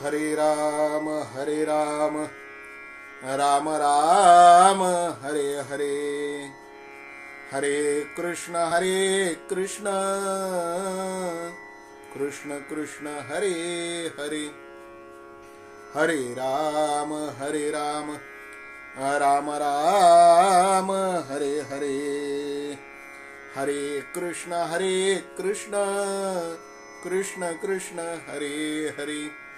हरे राम राम राम हरे हरे, हरे कृष्ण कृष्ण कृष्ण हरे हरे, हरे राम राम राम हरे हरे, हरे कृष्ण कृष्ण कृष्ण हरे हरे,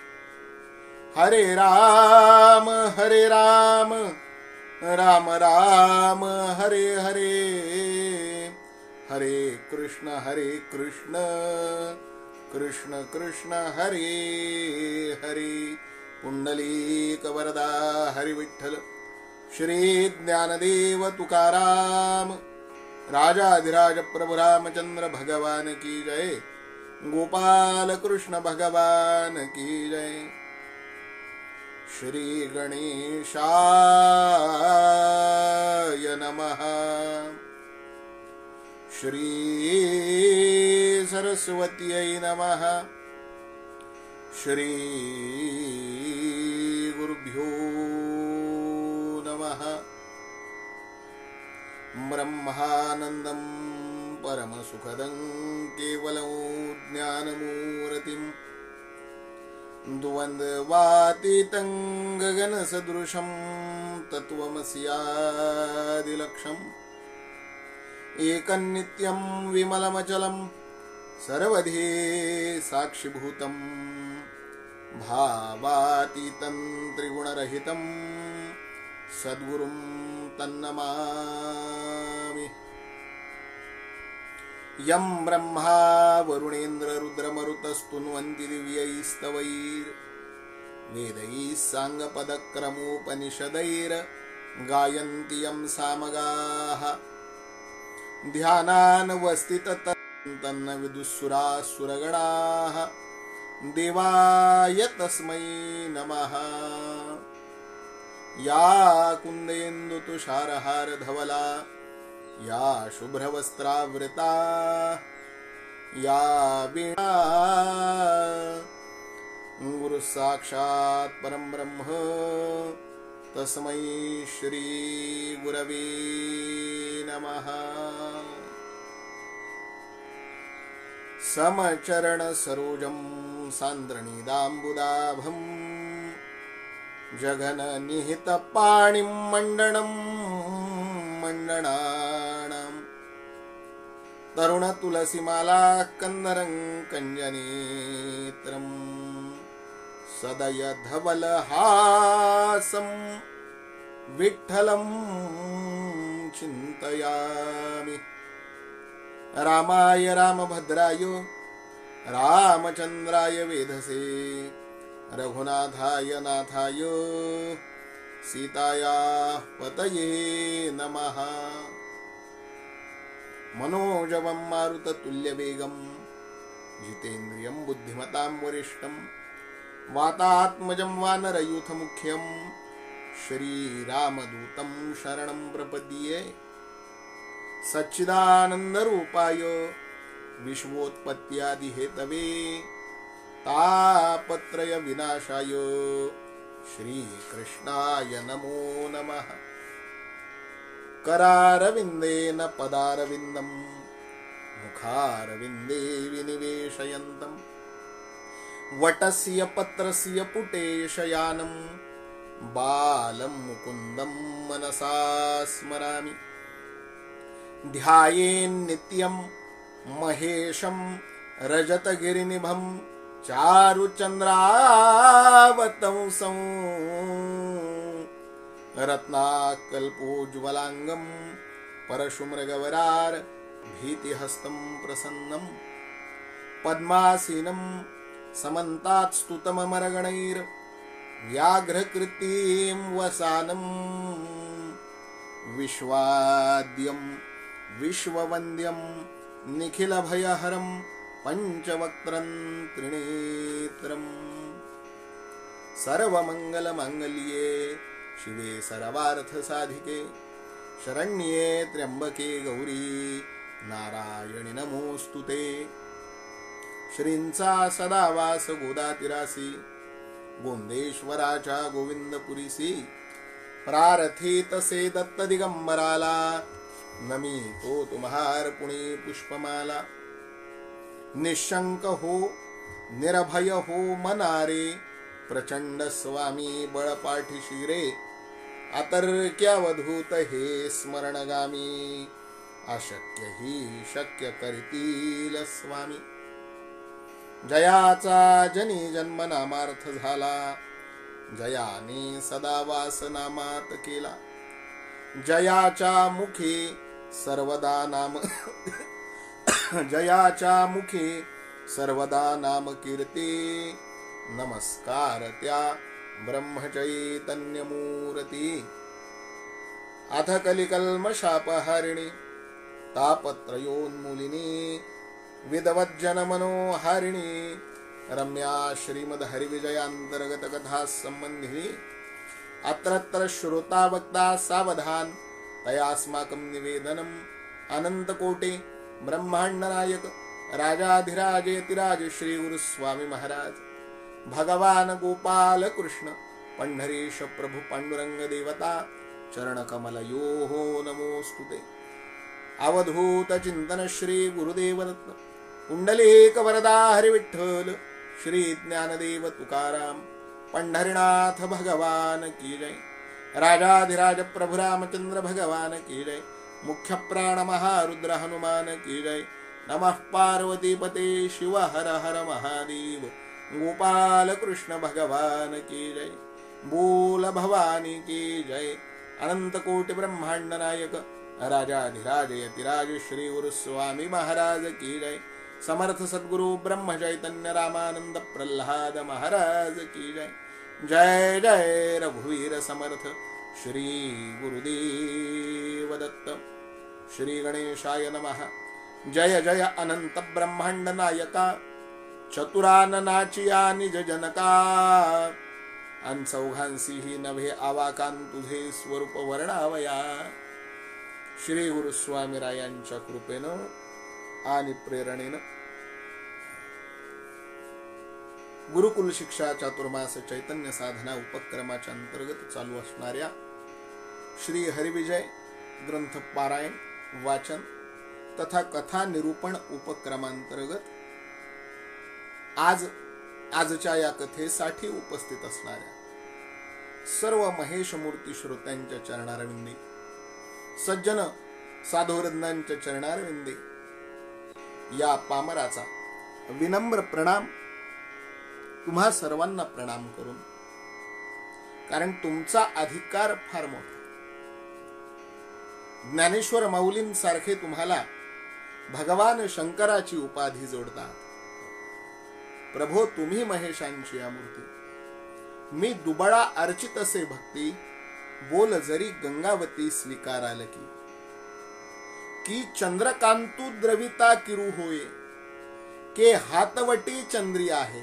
हरे राम राम राम हरे हरे, हरे कृष्ण कृष्ण कृष्ण हरे हरे। पुंडलीक वरदा हरि विठ्ठल, श्री ज्ञानदेव तुकाराम, राजाधिराज प्रभु रामचंद्र भगवान की जय, गोपाल कृष्ण भगवान की जय। श्री गणेशाय नमः, श्री सरस्वत्यै नमः, श्री गुरुभ्यो नमः। ब्रह्मानन्दं परमसुखदं केवलं ज्ञानमूर्तिं, द्वन्द्वातीतं गगनसदृशं तत्त्वमस्यादिलक्ष्यम्, एकन्नित्यं विमलमचलं सर्वधी साक्षिभूतं, भावातीतं त्रिगुणरहितं सद्गुरुं तन्नमामि। यं ब्रह्मा वरुणेन्द्र रुद्रमरुतस्तुन्वन्ति दिव्यैस्तवैर्वेदैः साङ्गपदक्रमोपनिषदैर्गायन्ति यं सामगाः, ध्यानानवस्थिततन्न विदुःसुरासुरगणाः, देवाय तस्मै नमः। या कुन्देन्दुतुषारहारधवला, या शुभ्रवस्त्रावृता, या वीणा गुरु साक्षात् परं ब्रह्म तस्मै श्री गुरवे नमः। समचरण सरोजं सान्द्रनीदाम्बुदाभं, जघन निहित पाणिं मण्डनं मण्डनानां, तरुण तुलसीमाला कंदरं कंजनेत्रं, सदय धवलहासं विठ्ठलं चिन्तयामि। रामाय रामभद्राय रामचन्द्राय वेधसे, रघुनाथाय नाथाय सीतायाः पतये नमः। मनोजवं मारुततुल्यवेगं, जितेन्द्रियं बुद्धिमतां वरिष्ठं, वातात्मजं वानरयूथमुख्यं, श्रीरामदूतं शरणं प्रपद्ये। सच्चिदानन्दरूपाय विश्वोत्पत्त्यादिहेतवे, तापत्रय विनाशाय श्रीकृष्णाय नमो नमः। करारविन्देन पदारविन्दं, मुखारविन्दे विनिवेशयन्तं, वटस्य पत्रस्य पुटे शयानं, बालं मुकुन्दं मनसा स्मरामि। ध्यायेन्नित्यं महेशं रजतगिरिनिभं, चारुचन्द्रावतंसं, रत्नाकल्पोज्ज्वलाङ्गं, परशुमृगवरार भीतिहस्तं प्रसन्नं, पद्मासीनं समन्तात्स्तुतममरगणैर् व्याघ्रकृतिं वसानं, विश्वाद्यं विश्ववन्द्यं निखिलभयहरं, पंचवक्त्रं त्रिनेत्रम्। सर्वमंगलमांगल्ये शिवे सर्वार्थसाधिके, शरण्ये त्र्यंबके गौरी नारायणि नमोस्तुते। श्रींचा सदा वास गोदातिरासी, गोंदेश्वराच्या गोविंदपुरीसी प्रारथित से दत्त दिगंबराला नमी तो तुम्हार पुणे पुष्पमाला निशंक हो निर्भय हो मनारे प्रचंड स्वामी बळपाठीशी रे अतर्क्यावधूत हे स्मरणगामी अशक्य ही शक्य करतील स्वामी जयाचा जनी जन्म नामार्थ झाला जयाने सदा वासनामात केला जयाच्या मुखे सर्वदा नाम जयाच्या मुखे सर्वदा नाम कीर्ती नमस्कार त्या ब्रह्मचैतन्य मूर्ती अथ कलिकल्मषापहारिणी तापत्रयोन्मूलिनी विदवज्जनमनोहारिणी रम्या श्रीमद हरिविजयांतर्गत कथा संबंधिनी अत्रत्र श्रोता वक्ता सावधान तयास्माकं निवेदनम् अनंतकोटे ब्रह्मांड नायक राजाधिराजेतिराज श्री गुरु स्वामी महाराज भगवान गोपाल कृष्ण पंढरीश प्रभु पांडुरंग देवता चरण कमलयो हो नमोस्तुते अवधूत चिंतन श्री गुरुदेव दत्त कुंडलेक वरदा हरि विठ्ठल श्री ज्ञानदेव तुकाराम पंढरीनाथ भगवान की जय राजाधिराज प्रभु रामचंद्र भगवान की जय मुख्य प्राण महारुद्र हनुमान की जय नमः पार्वती पते शिव हर हर महादेव गोपाल कृष्ण भगवान की जय बोल भवानी की जय अनंत कोटि ब्रह्मांड नायक राजाधिराज यतिराज श्री गुरु स्वामी महाराज की जय समर्थ सद्गुरु ब्रह्म चैतन्य रामानंद प्रल्हाद महाराज की जय जय जय रघुवीर समर्थ श्री गुरुदेव दत्त श्री गणेशाय नमः जय जय अनंत ब्रह्मांड नायका चतुराननाचिया निज जनका अनचौघांसी ही नभे आवाकान तुझे स्वरूप वर्णावया श्री गुरु स्वामी रायांच्या कृपेनं आणि प्रेरणेनं गुरुकुल शिक्षा चातुर्मास चैतन्य साधना उपक्रमाच्या अंतर्गत चालू असणाऱ्या श्री हरिविजय ग्रंथ पारायण वाचन तथा कथा निरूपण उपक्रमांतर्गत आजच्या या कथेसाठी उपस्थित असणाऱ्या सर्व महेश मूर्ती श्रोत्यांच्या चरणारविंदी सज्जन साधुवृंदांच्या चरणारविंदी या पामराचा विनम्र प्रणाम तुम्हा सर्वांना प्रणाम करून कारण तुमचा अधिकार फार मोठा ज्ञानेश्वर माऊलींसारखे तुम्हाला भगवान शंकराची उपाधी जोडतात प्रभो तुम्ही महेशांची या मूर्ती मी दुबळा अर्चित असे भक्ती बोल जरी गंगावती स्वीकाराल की चंद्रकांतू द्रविता किरू होय के हातवटी चंद्री आहे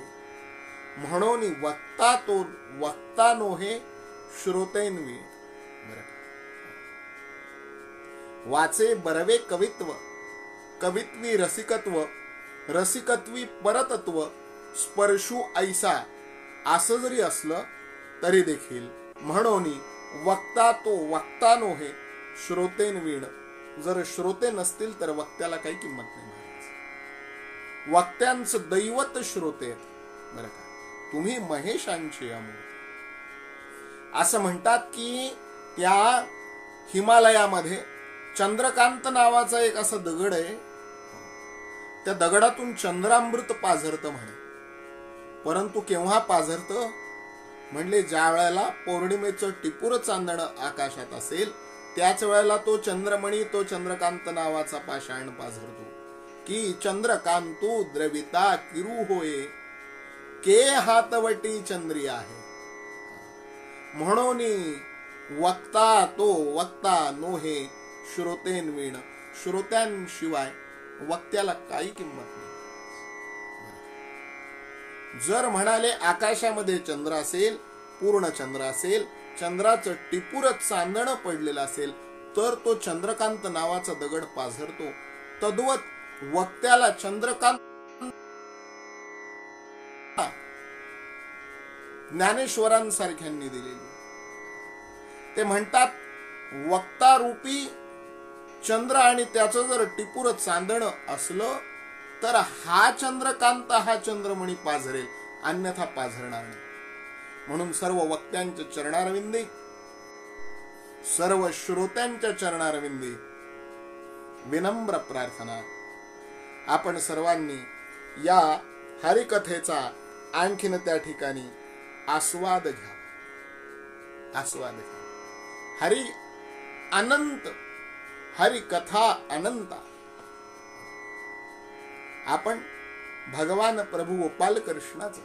म्हणून वक्ता नोहे श्रोतेन्वी वाचे बरवे कवित्व कवित्वी रसिकत्व रसिकत्वी परतत्व स्पर्शू ऐसा असं जरी असलं तरी देखील म्हणून वक्ता नोहे श्रोतेन्वीण जर श्रोते नसतील तर वक्त्याला काही किंमत नाही वक्त्यांचं दैवत श्रोते बरं का तुम्ही महेशांची मूर्ती असं म्हणतात की त्या हिमालयामध्ये चंद्रकांत नावाचा एक असा दगड आहे त्या दगडातून चंद्रामृत पाझरत म्हणे परंतु केव्हा पाझरत म्हणले ज्या वेळेला पौर्णिमेचं टिपूर चांदणं आकाशात असेल त्याच वेळेला तो चंद्रमणी तो चंद्रकांत नावाचा पाषाण पाझरतो की चंद्रकांतू द्रविता किरू होय के हातवटी चंद्री आहे म्हणून वक्ता नोहे श्रोतेन्वीण श्रोत्यांशिवाय वक्त्याला काही किंमत नाही जर म्हणाले आकाशामध्ये चंद्र असेल पूर्ण चंद्र असेल चंद्राचं टिपूरच चांदणं पडलेलं असेल तर तो चंद्रकांत नावाचा दगड पाझरतो तद्वत वक्त्याला चंद्रकांत ज्ञानेश्वरांसारख्यांनी दिलेली. ते म्हणतात वक्ता रूपी चंद्र आणि त्याचं जर टिपूर चांदणं असलं तर हा चंद्रकांत हा चंद्रमणी पाझरेल, अन्यथा पाझरणार नाही. म्हणून सर्व वक्त्यांच्या चरणारविंदी, सर्व श्रोत्यांच्या चरणारविंदी विनम्र प्रार्थना, आपण सर्वांनी या हरिकथेचा आणखीन त्या ठिकाणी आस्वाद घ्या. आस्वाद घ्या. हरी अनंत, हरी कथा अनंता. आपण भगवान प्रभू गोपाल कृष्णाचं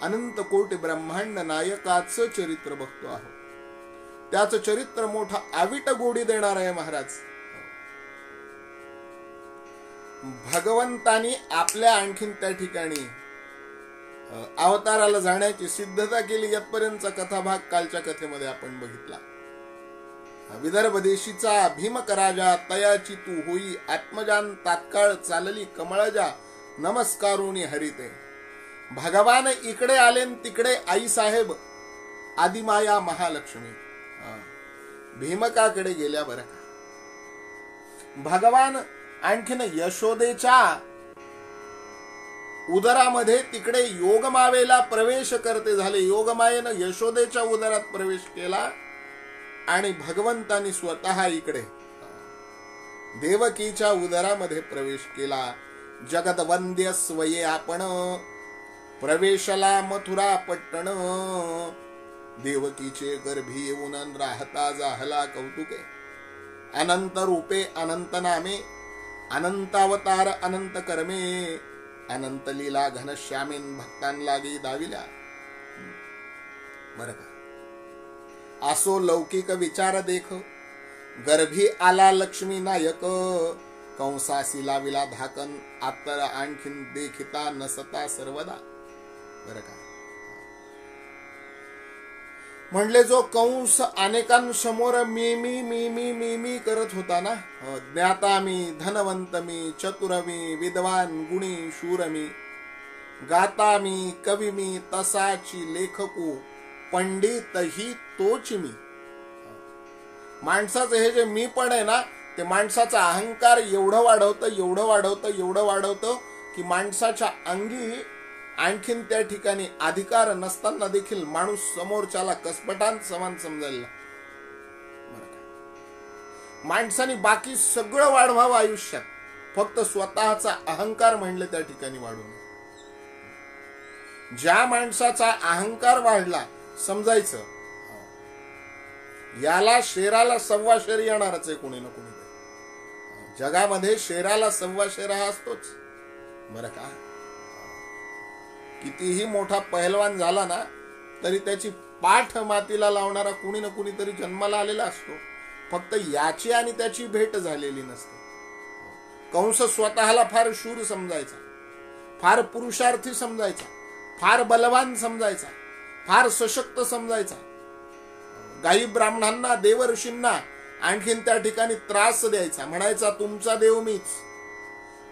अनंत कोटी ब्रह्मांड नायकाचं चरित्र बघतो आहोत. त्याचं चरित्र मोठं आविट गोडी देणार आहे महाराज. भगवंतानी आपल्या आणखीन त्या ठिकाणी अवताराला जाण्याची सिद्धता केली. यापर्यंतचा कथाभाग कालच्या कथेमध्ये आपण बघितला. विदर्भ देशीचा भीमक राजा तयाची तू होई आत्मजान तात्काळ चालली कमळजा नमस्कारोनी हरिते. भगवान इकडे आले तिकडे आई साहेब आदिमाया महालक्ष्मी भीमकाकडे गेल्या. बरं का भगवान आणखीन यशोदेच्या उदरामध्ये तिकडे योगमावेला प्रवेश करते झाले. योगमायेनं यशोदेच्या उदरात प्रवेश केला आणि भगवंतानी स्वतः इकडे देवकीच्या उदरामध्ये प्रवेश केला. जगदवंद्य स्वये आपण प्रवेशला मथुरा पट्टण. देवकीचे गर्भी येऊन राहता जाहला कौतुके. अनंत रूपे अनंत नामे अनंत अवतार अनंत कर्मे. अनंत लीला घनश्यामेन भक्तांलागी दाविल्या. बरं का असो लौकिक विचार देख गर्भी आला लक्ष्मी नायक. कंसासी लाविला धाकन आतर आणखीन देखिता नसता सर्वदा. बरं का म्हणले जो कंस अनेकांसमोर मी मी मी मी मी मी करत होता ना. ज्ञाता मी धनवंत मी चतुर मी विद्वान गुणी शूर मी. गाता मी कवी मी तसाची लेखकू पंडित ही तोच मी. माणसाचं हे जे मी पण आहे ना ते माणसाचा अहंकार एवढं वाढवतं एवढं वाढवतं एवढं वाढवतं की माणसाच्या अंगी आणखीन त्या ठिकाणी अधिकार नसताना देखील माणूस समोरच्याला कसपटांत समान समजायला. माणसाने बाकी सगळं वाढवावं आयुष्यात, फक्त स्वतःचा अहंकार म्हणले त्या ठिकाणी वाढू नये. ज्या माणसाचा अहंकार वाढला समजायचं याला शेराला सव्वा शेर येणारच आहे कोणी ना कोणी. जगामध्ये शेराला सव्वा शेर हा असतोच. बरं का कितीही मोठा पहिलवान झाला ना तरी त्याची पाठ मातीला लावणारा कुणी ना कुणीतरी जन्माला आलेला असतो. फक्त याची आणि त्याची भेट झालेली नसते. कंस स्वतःला फार शूर समजायचा, फार पुरुषार्थी समजायचा, फार बलवान समजायचा, फार सशक्त समजायचा. गाई ब्राह्मणांना देवर्षींना आणखीन त्या ठिकाणी त्रास द्यायचा. म्हणायचा तुमचा देव मीच.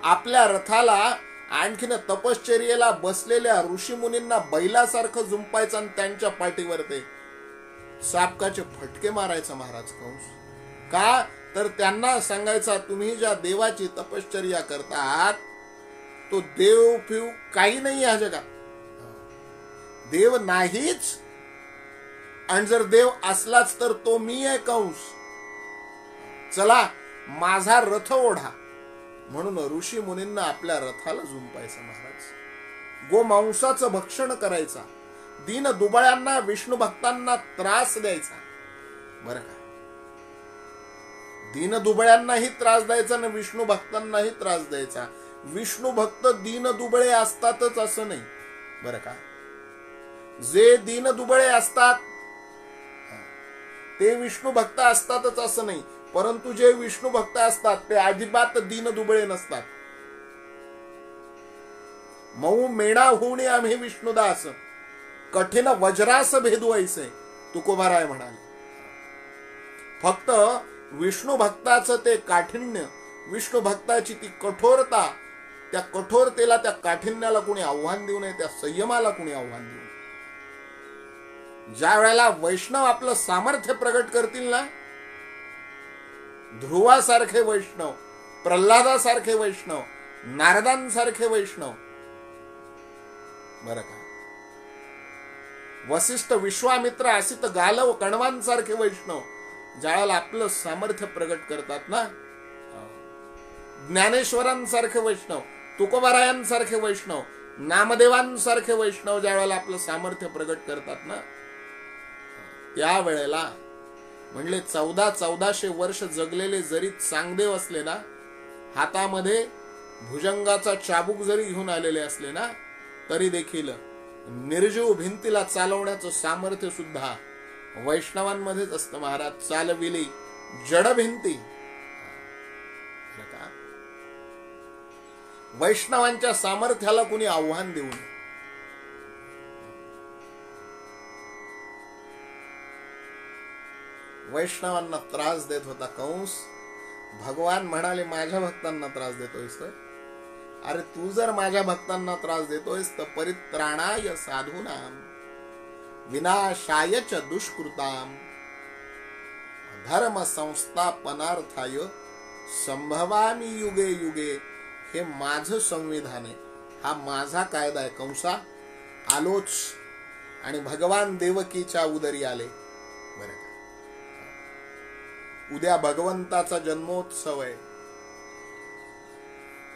आपल्या रथाला आणखीन तपश्चर्येला बसलेल्या ऋषीमुनींना बैलासारखं जुंपायचं आणि त्यांच्या पाठीवर ते सापकाचे फटके मारायचा महाराज कंस. का तर त्यांना सांगायचा तुम्ही ज्या देवाची तपश्चर्या करतात तो देव फिव काही नाही ह्या जगात. देव नाहीच, आणि जर देव असलाच तर तो मी आहे कंस. चला माझा रथ ओढा. म्हणून ऋषी मुनींना आपल्या रथाला जुंपायचं महाराज. गोमांसाचं भक्षण करायचा, दीन दुबळ्यांना विष्णू भक्तांना त्रास द्यायचा. बरं का दीन दुबळ्यांनाही त्रास द्यायचा आणि विष्णू भक्तांनाही त्रास द्यायचा. विष्णू भक्त दीन दुबळे असतातच असं नाही. बरं का जे दीन दुबळे असतात ते विष्णू भक्त असतातच असं नाही. परंतु जे विष्णू भक्त असतात ते अजिबात दीन दुबळे नसतात. मऊ मेणा होणे आम्ही विष्णुदास कठीण वज्रास भेदवायचे तुकोबाराय म्हणाले. फक्त विष्णू भक्ताचं ते काठिण्य, विष्णू भक्ताची ती कठोरता, त्या कठोरतेला त्या काठिण्याला कोणी आव्हान देऊ नये, त्या संयमाला कोणी आव्हान देऊ नये. ज्या वेळेला वैष्णव आपलं सामर्थ्य प्रगट करतील ना, ध्रुवासारखे वैष्णव, प्रल्हादासारखे वैष्णव, नारदांसारखे वैष्णव, बरं का, वसिष्ठ, विश्वामित्र, असित, गालव, कण्वांसारखे वैष्णव ज्यावेळेला आपलं सामर्थ्य प्रगट करतात ना, ज्ञानेश्वरांसारखे वैष्णव, तुकोबारायांसारखे वैष्णव, नामदेवांसारखे वैष्णव ज्यावेळेला आपलं सामर्थ्य प्रगट करतात ना, त्यावेळेला म्हणले 1400 वर्ष जगलेले जरी चांगदेव असले ना, हातामध्ये भुजंगाचा चाबूक जरी घेऊन आलेले असले ना, तरी देखील निर्जीव भिंतीला चालवण्याचं सामर्थ्य सुद्धा वैष्णवांमध्येच असतं. महाराज चालविली जड भिंती. वैष्णवांच्या सामर्थ्याला कुणी आव्हान देऊ नये. वैष्णवांना त्रास देत होता कंस. भगवान म्हणाले माझ्या भक्तांना त्रास देतोयस. अरे तू जर माझ्या भक्तांना त्रास देतोयस तर परित्राणाय साधूनाम विनाशाय च दुष्कृताम धर्म संस्थापनार्थाय संभवामी युगे युगे. हे माझं संविधान आहे, हा माझा कायदा आहे. कंसा आलोच आणि भगवान देवकीच्या उदरी आले. बरं का, उद्या भगवंताचा जन्मोत्सव आहे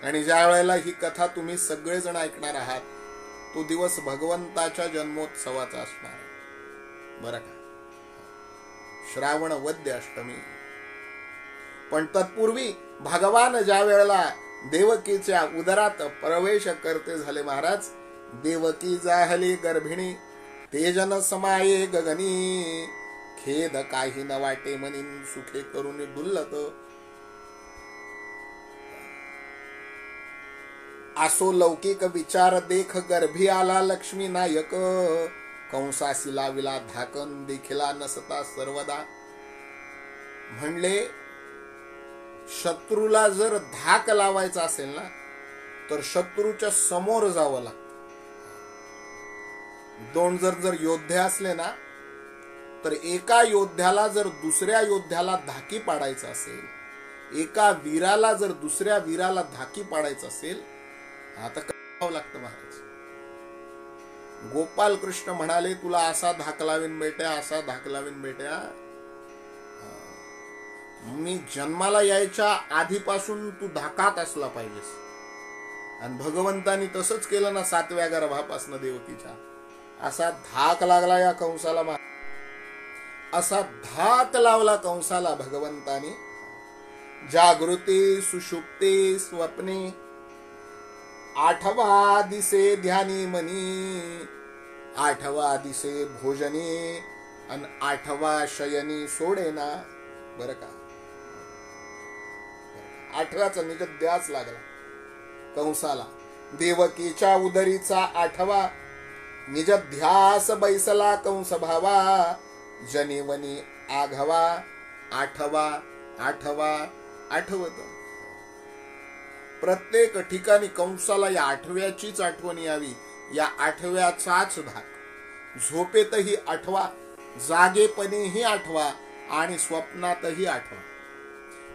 आणि ज्या वेळेला ही कथा तुम्ही सगळेजण ऐकणार आहात तो दिवस भगवंताच्या जन्मोत्सवाचा असणार आहे. बरं का, श्रावण वद्य अष्टमी. पण तत्पूर्वी भगवान ज्या वेळेला देवकीच्या उदरात प्रवेश करते झाले महाराज, देवकी जाहली गर्भिणी तेजन समाये गगनी खेद काही न वाटे म्हणीन सुखे करून डुल्लत. आसो लौकिक विचार देख गर्भी आला लक्ष्मी नायक कंसासी लाविला धाकन देखिला नसता सर्वदा. म्हणले शत्रूला जर धाक लावायचा असेल ना तर शत्रूच्या समोर जावं लागतं. दोन जर योद्धे असले ना तर एका योद्ध्याला जर दुसऱ्या योद्ध्याला धाकी पाडायचं असेल, एका वीराला जर दुसऱ्या वीराला धाकी पाडायचं असेल, आता करावं लागतं महाराज. गोपाल कृष्ण म्हणाले तुला असा धाक लावीन बेट्या, असा धाक लावीन बेट्या, मी जन्माला यायच्या आधीपासून तू धाकात असला पाहिजेस. आणि भगवंतानी तसंच केलं ना 7व्या गर्भापासून देवकीच्या. असा धाक लागला या कंसाला, असा धाक लावला कंसाला भगवंतानी. जागृती सुषुप्ती स्वप्ने 8वा दिसे ध्यानी मनी 8वा दिसे भोजनी आणि 8वा शयनी सोडेना. बरं का, 8व्याचा निज ध्यास लागला कंसाला. देवकीच्या उदरीचा 8वा निज ध्यास बैसला कंस भावा जनिवनी आघवा 8वा 8वा आठवत. प्रत्येक ठिकाणी कंसाला या 8व्याचीच आठवण यावी, या 8व्याचाच धाक. झोपेतही 8वा, जागेपणीही 8वा आणि स्वप्नातही 8वा.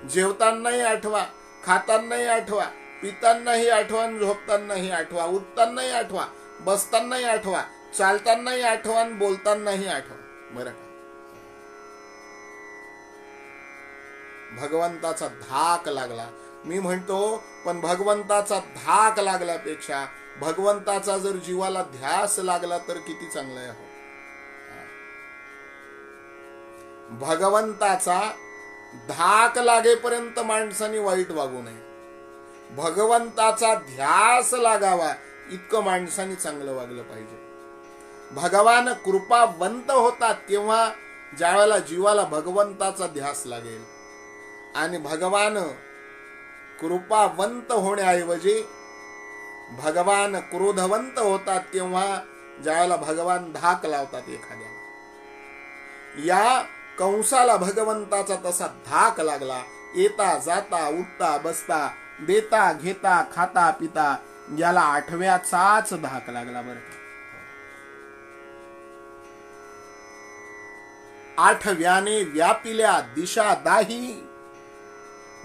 जेवतानाही 8वा, खातानाही 8वा, पितानाही 8वा, झोपतानाही 8वा, उठतानाही 8वा, बसतानाही 8वा, चालतानाही 8वा, बोलतानाही 8वा. बरं का, भगवंताचा धाक लागला. मी म्हणतो पण भगवंताचा धाक लागल्यापेक्षा भगवंताचा जर जीवाला ध्यास लागला तर किती चांगलं आहे. भगवंताचा धाक लागेपर्यंत माणसाने वाईट वागू नये. भगवंताचा ध्यास लागावा इतकं माणसाने चांगलं वागलं पाहिजे. भगवान कृपावंत होतात तेव्हा ज्यावेळेला जीवाला भगवंताचा ध्यास लागेल. आणि भगवान कृपावंत होण्याऐवजी भगवान क्रोधवंत होतात तेव्हा ज्यावेळेला भगवान धाक लावतात एखाद्याला. या कंसाला भगवंताचा तसा धाक लागला. येता जाता उठता बसता देता घेता खाता पिता याला 8व्याचाच धाक लागला. बरं आठव्याने व्यापिल्या दिशा दाही,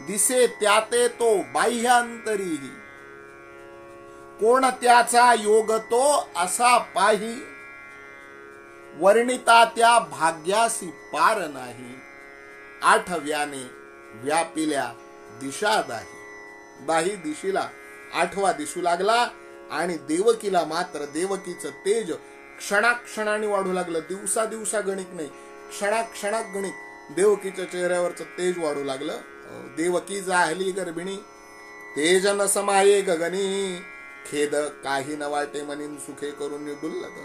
दिसे त्याते तो बाह्यांतरीही. कोणत्याचा योग तो असा पाही, वर्णिता त्या भाग्यासी पार नाही. आठव्याने व्यापिल्या दिशा दाही. दाही दिशेला आठवा दिसू लागला आणि देवकीला मात्र देवकीचं तेज क्षणाक्षणाने वाढू लागलं. दिवसा दिवसा गणित नाही, क्षणाक्षणात गणित देवकीच्या चेहऱ्यावरचं तेज वाढू लागलं. देवकी जाहली गर्भिणी, तेज न समाये गगनी, खेद काही न वाटे मनीन सुखे करून डुल्लत.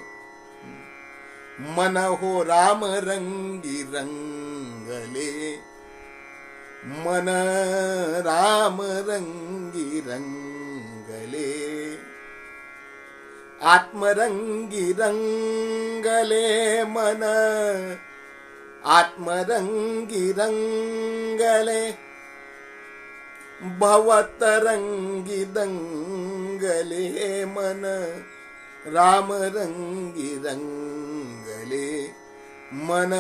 मन हो राम रंगी रंगले, मन राम रंगी रंगले, आत्मरंगी रंगले मन, आत्मरंगी रंगले, भवतरंगी दंगले मन, राम रंगी रंगले, मन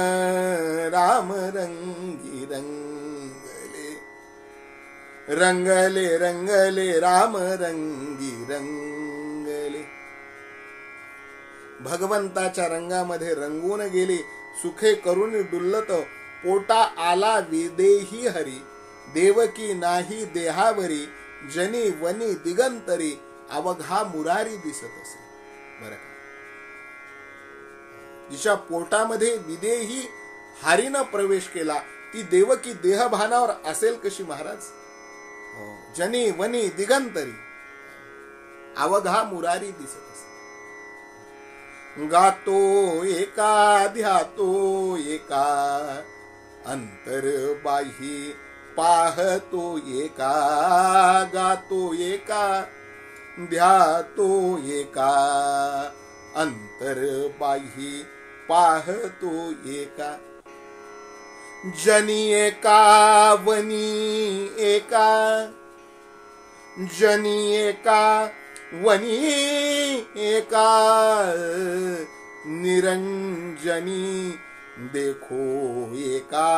राम रंगी रंगले, रंगले रंगले राम रंगी रंगले. भगवंताच्या रंगामध्ये रंगून गेली, सुखे करून डुल्लत. पोटा आला विदेही हरी, देवकी नाही देहावरी, जनी वनी दिगंतरी, अवघा मुरारी दिसत असे. बरं का, जिच्या पोटामध्ये विदेही हरीनं प्रवेश केला, ती देवकी देहभानावर असेल कशी महाराज. जनी वनी दिगंतरी, अवघा मुरारी दिसत असे. गातो एका ध्यातो एका, अंतर्बाही पाहतो एका. गातो एका ध्यातो एका, अंतर्बाही पाहतो एका. जनी एका वनी एका, जनी एका वनी एका, निरंजनी देखो एका.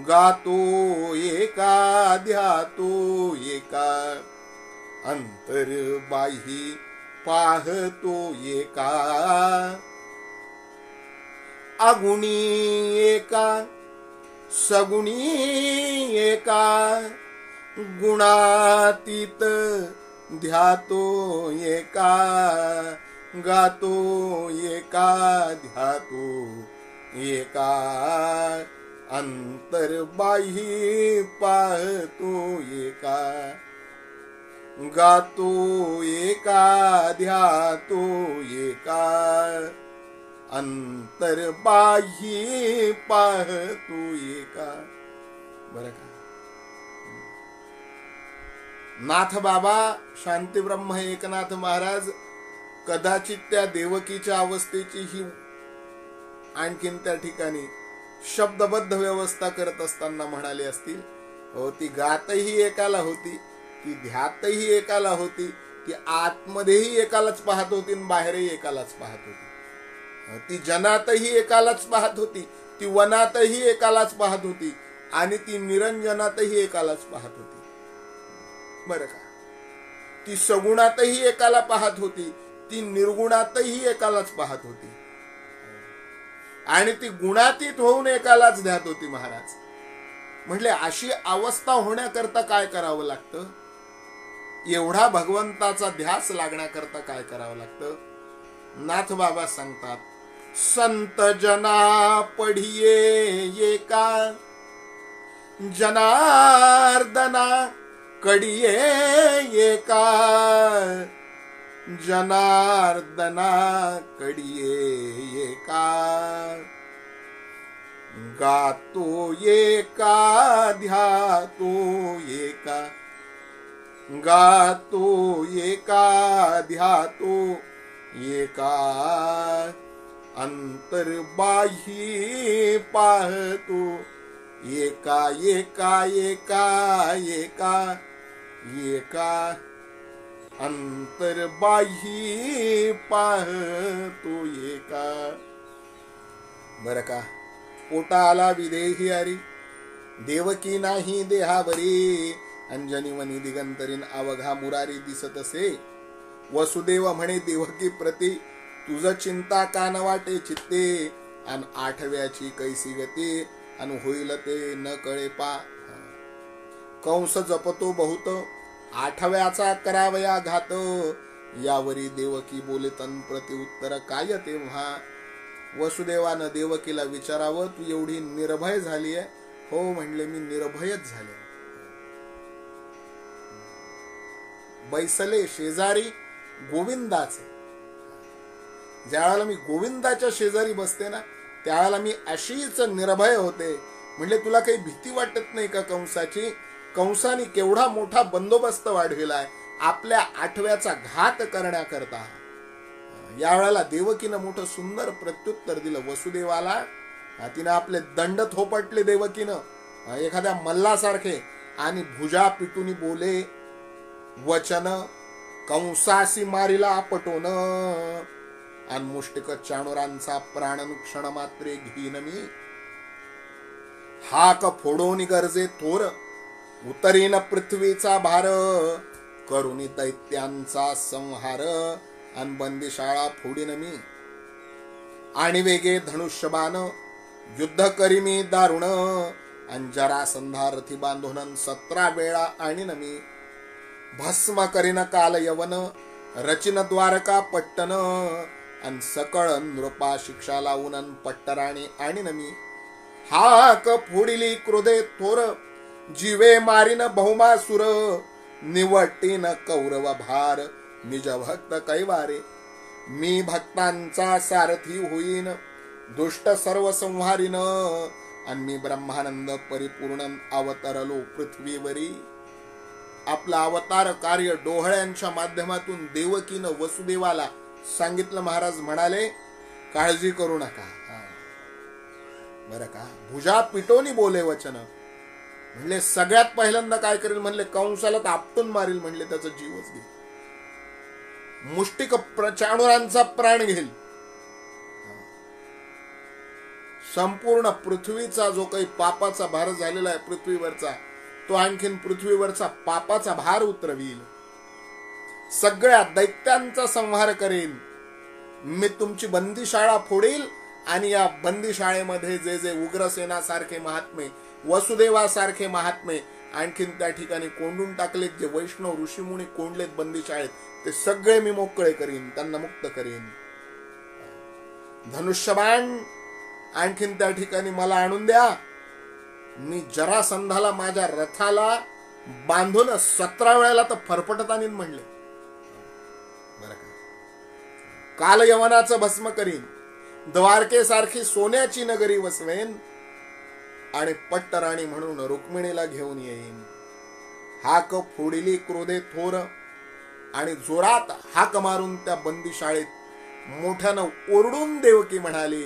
गातो एका ध्यातो एका, अंतर्बाही पाहतो एका. अगुणी एका, सगुणी एका, गुणातीत ध्यातो एका. गातो एका ध्यातो एका, अंतर्बाही पाहतो एका. गातो एका ध्यातो एका, अंतर्बाही पाहतो एका. बरं का, नाथ बाबा शांती ब्रह्म एकनाथ महाराज कदाचित त्या देवकीच्या अवस्थेची ही आणखीन त्या ठिकाणी शब्दबद्ध व्यवस्था करत असताना म्हणाले असतील, हो ती गातही एकाला होती, ती ध्यातही एकाला होती, ती आतमध्येही एकालाच पाहत होती आणि बाहेरही एकालाच पाहत होती. ती जनातही एकालाच पाहत होती, ती वनातही एकालाच पाहत होती आणि ती निरंजनातही एकालाच पाहत होती. बरं का, ती सगुणातही एकाला पाहत होती, ती निर्गुणातही एकालाच पाहत होती आणि ती गुणातीत होऊन एकालाच ध्यात होती. महाराज म्हटले अशी अवस्था होण्याकरता काय करावं लागतं, एवढा भगवंताचा ध्यास लागण्याकरता काय करावं लागतं. नाथ बाबा सांगतात, संत जना पढिये एका, जनार्दना कडिये एका. जनार्दना कडिये एका, गातो एका ध्यातो एका. गातो एका ध्यातो एका, अंतर्बाही पाहतो एका. एका एका एका एका, अंतर्बाही पाहतो एका. बर का. पोटा आला विदेही हरी, देवकी नाही देहावरी. अंजनी वनी दिगंतरीन अवघा मुरारी दिसत असे. वसुदेव म्हणे देवकी प्रती, तुझ चिंता कान वाटे चित्ते. अन आठव्याची कैसी गती, अन होईल ते न कळे पा. कंस जपतो बहुत, आठव्याचा करावया घात. यावरी देवकी बोले तन प्रति उत्तर काय तेव्हा. वसुदेवानं देवकीला विचारावं, तू एवढी निर्भय झाली आहे. हो म्हणले, मी निर्भयच झाले. बैसले शेजारी गोविंदाचे. ज्यावेळेला मी गोविंदाच्या शेजारी बसते ना, त्यावेळेला मी अशीच निर्भय होते. म्हणजे तुला काही भीती वाटत नाही का कंसाची. कंसाने केवढा मोठा बंदोबस्त वाढविलाय आपल्या आठव्याचा घात करण्याकरता. यावेळेला देवकीनं मोठं सुंदर प्रत्युत्तर दिलं वसुदेवाला. तिनं आपले दंड थोपटले देवकीनं एखाद्या मल्लासारखे, आणि भुजा पिटून बोले वचन. कंसासी मारिला आपटोन, आणि मुष्टिक चाणुरांचा प्राण क्षण मात्रे घेईन मी. हाक फोडोनी गरजे थोर, उतरीन पृथ्वीचा भार. करुणी दैत्यांचा संहार, अन बंदिशाळा फोडीन मी. आणि वेगे धनुष्यबाण, युद्ध करी मी दारुण. अन जरासंधारथी बांधून 17 वेळा आणीन मी. भस्म करीन काल यवन, रचिन द्वारका पट्टन. अन सकळ नृपा शिक्षा लावून पट्टराणी आणीन मी. हाक फोडिली क्रोधे थोर, जीवे मारिन बहुमासुर. निवटीन कौरव भार, निज भक्त कैवारे. मी भक्तांचा सारथी होईन, दुष्ट सर्व संहारीन. आणि मी ब्रह्मानंद परिपूर्ण अवतरलो पृथ्वीवरी. आपला अवतार कार्य डोहळ्यांच्या माध्यमातून देवकीनं वसुदेवाला सांगितलं. महाराज म्हणाले, काळजी करू नका. बरं का. भुजा पिटोनी बोले वचन. म्हणले सगळ्यात पहिल्यांदा काय करेल म्हणले, कंसाला तर आपटून मारील म्हणले, त्याचा जीवच घेईल. मुष्टिक चाणुरांचा प्राण घेईल. संपूर्ण पृथ्वीचा जो काही पापाचा भार झालेला आहे पृथ्वीवरचा, तो आणखीन पृथ्वीवरचा पापाचा भार उतरवील. सगळ्या दैत्यांचा संहार करेन. मी तुमची बंदीशाळा फोडील, आणि या बंदीशाळेमध्ये जे जे उग्रसेना सारखे महात्मे, वसुदेवासारखे महात्मे आणखीन त्या ठिकाणी कोंडून टाकलेत, जे वैष्णव ऋषीमुनी कोंडलेत बंदीशाळेत, ते सगळे मी मोकळे करीन, त्यांना मुक्त करीन. धनुष्यबाण आणखीन त्या ठिकाणी मला आणून द्या. मी जरासंधाला माझ्या रथाला बांधून 17 वेळेला तर फरफटत आणीन म्हणले. बरं का. काल यवनाचं भस्म करीन, द्वारकेसारखी सोन्याची नगरी वसवेन, आणि पट्टराणी म्हणून रुक्मिणीला घेऊन येईन. हाक फोडिली क्रोधे थोर, आणि जोरात हाक मारून त्या बंदीशाळेत मोठ्यानं ओरडून देवकी म्हणाली,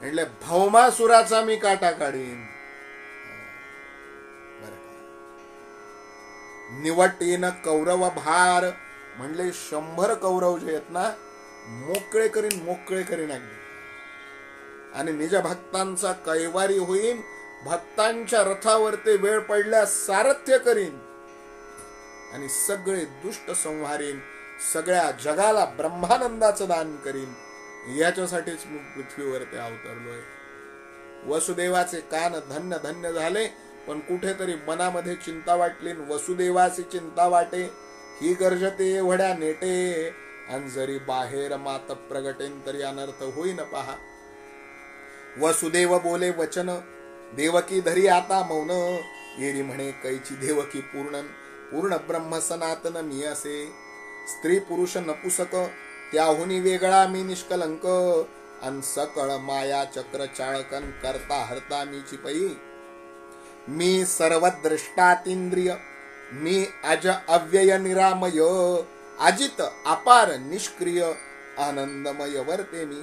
म्हणजे भौमासुराचा मी काटा काढीन. निवटीन कौरव भार, म्हणले 100 कौरव जे आहेत ना, मोकळे करीन अगदी. आणि निज भक्तांचा कैवारी होईन. भक्तांच्या रथावर ते वेळ पडल्यास सारथ्य करीन, आणि सगळे दुष्ट संहारीन. सगळ्या जगाला ब्रह्मानंदाचं दान करीन. याच्यासाठीच मी पृथ्वीवर ते अवतरलोय. वसुदेवाचे कान धन्य धन्य झाले, पण कुठेतरी मनामध्ये चिंता वाटली. वसुदेवाची चिंता वाटे, ही गर्जते एवढ्या नेटे. आणि जरी बाहेर मात प्रगटेन, तरी अनर्थ होईन पहा. वसुदेव बोले वचन, देवकी धरी आता मौन. येरी म्हणे कैची देवकी पूर्ण ब्रह्म सनातन मी असे. स्त्री पुरुष नपुसक, त्याहुनी वेगळा मी निष्कलंक. अन सकळ माया चक्र चाळकन, करता हरता मी चिपई. मी सर्वद्रष्टातींद्रिय, मी अज अव्यय निरामय. अजित अपार निष्क्रिय, आनंदमय वर्ते मी.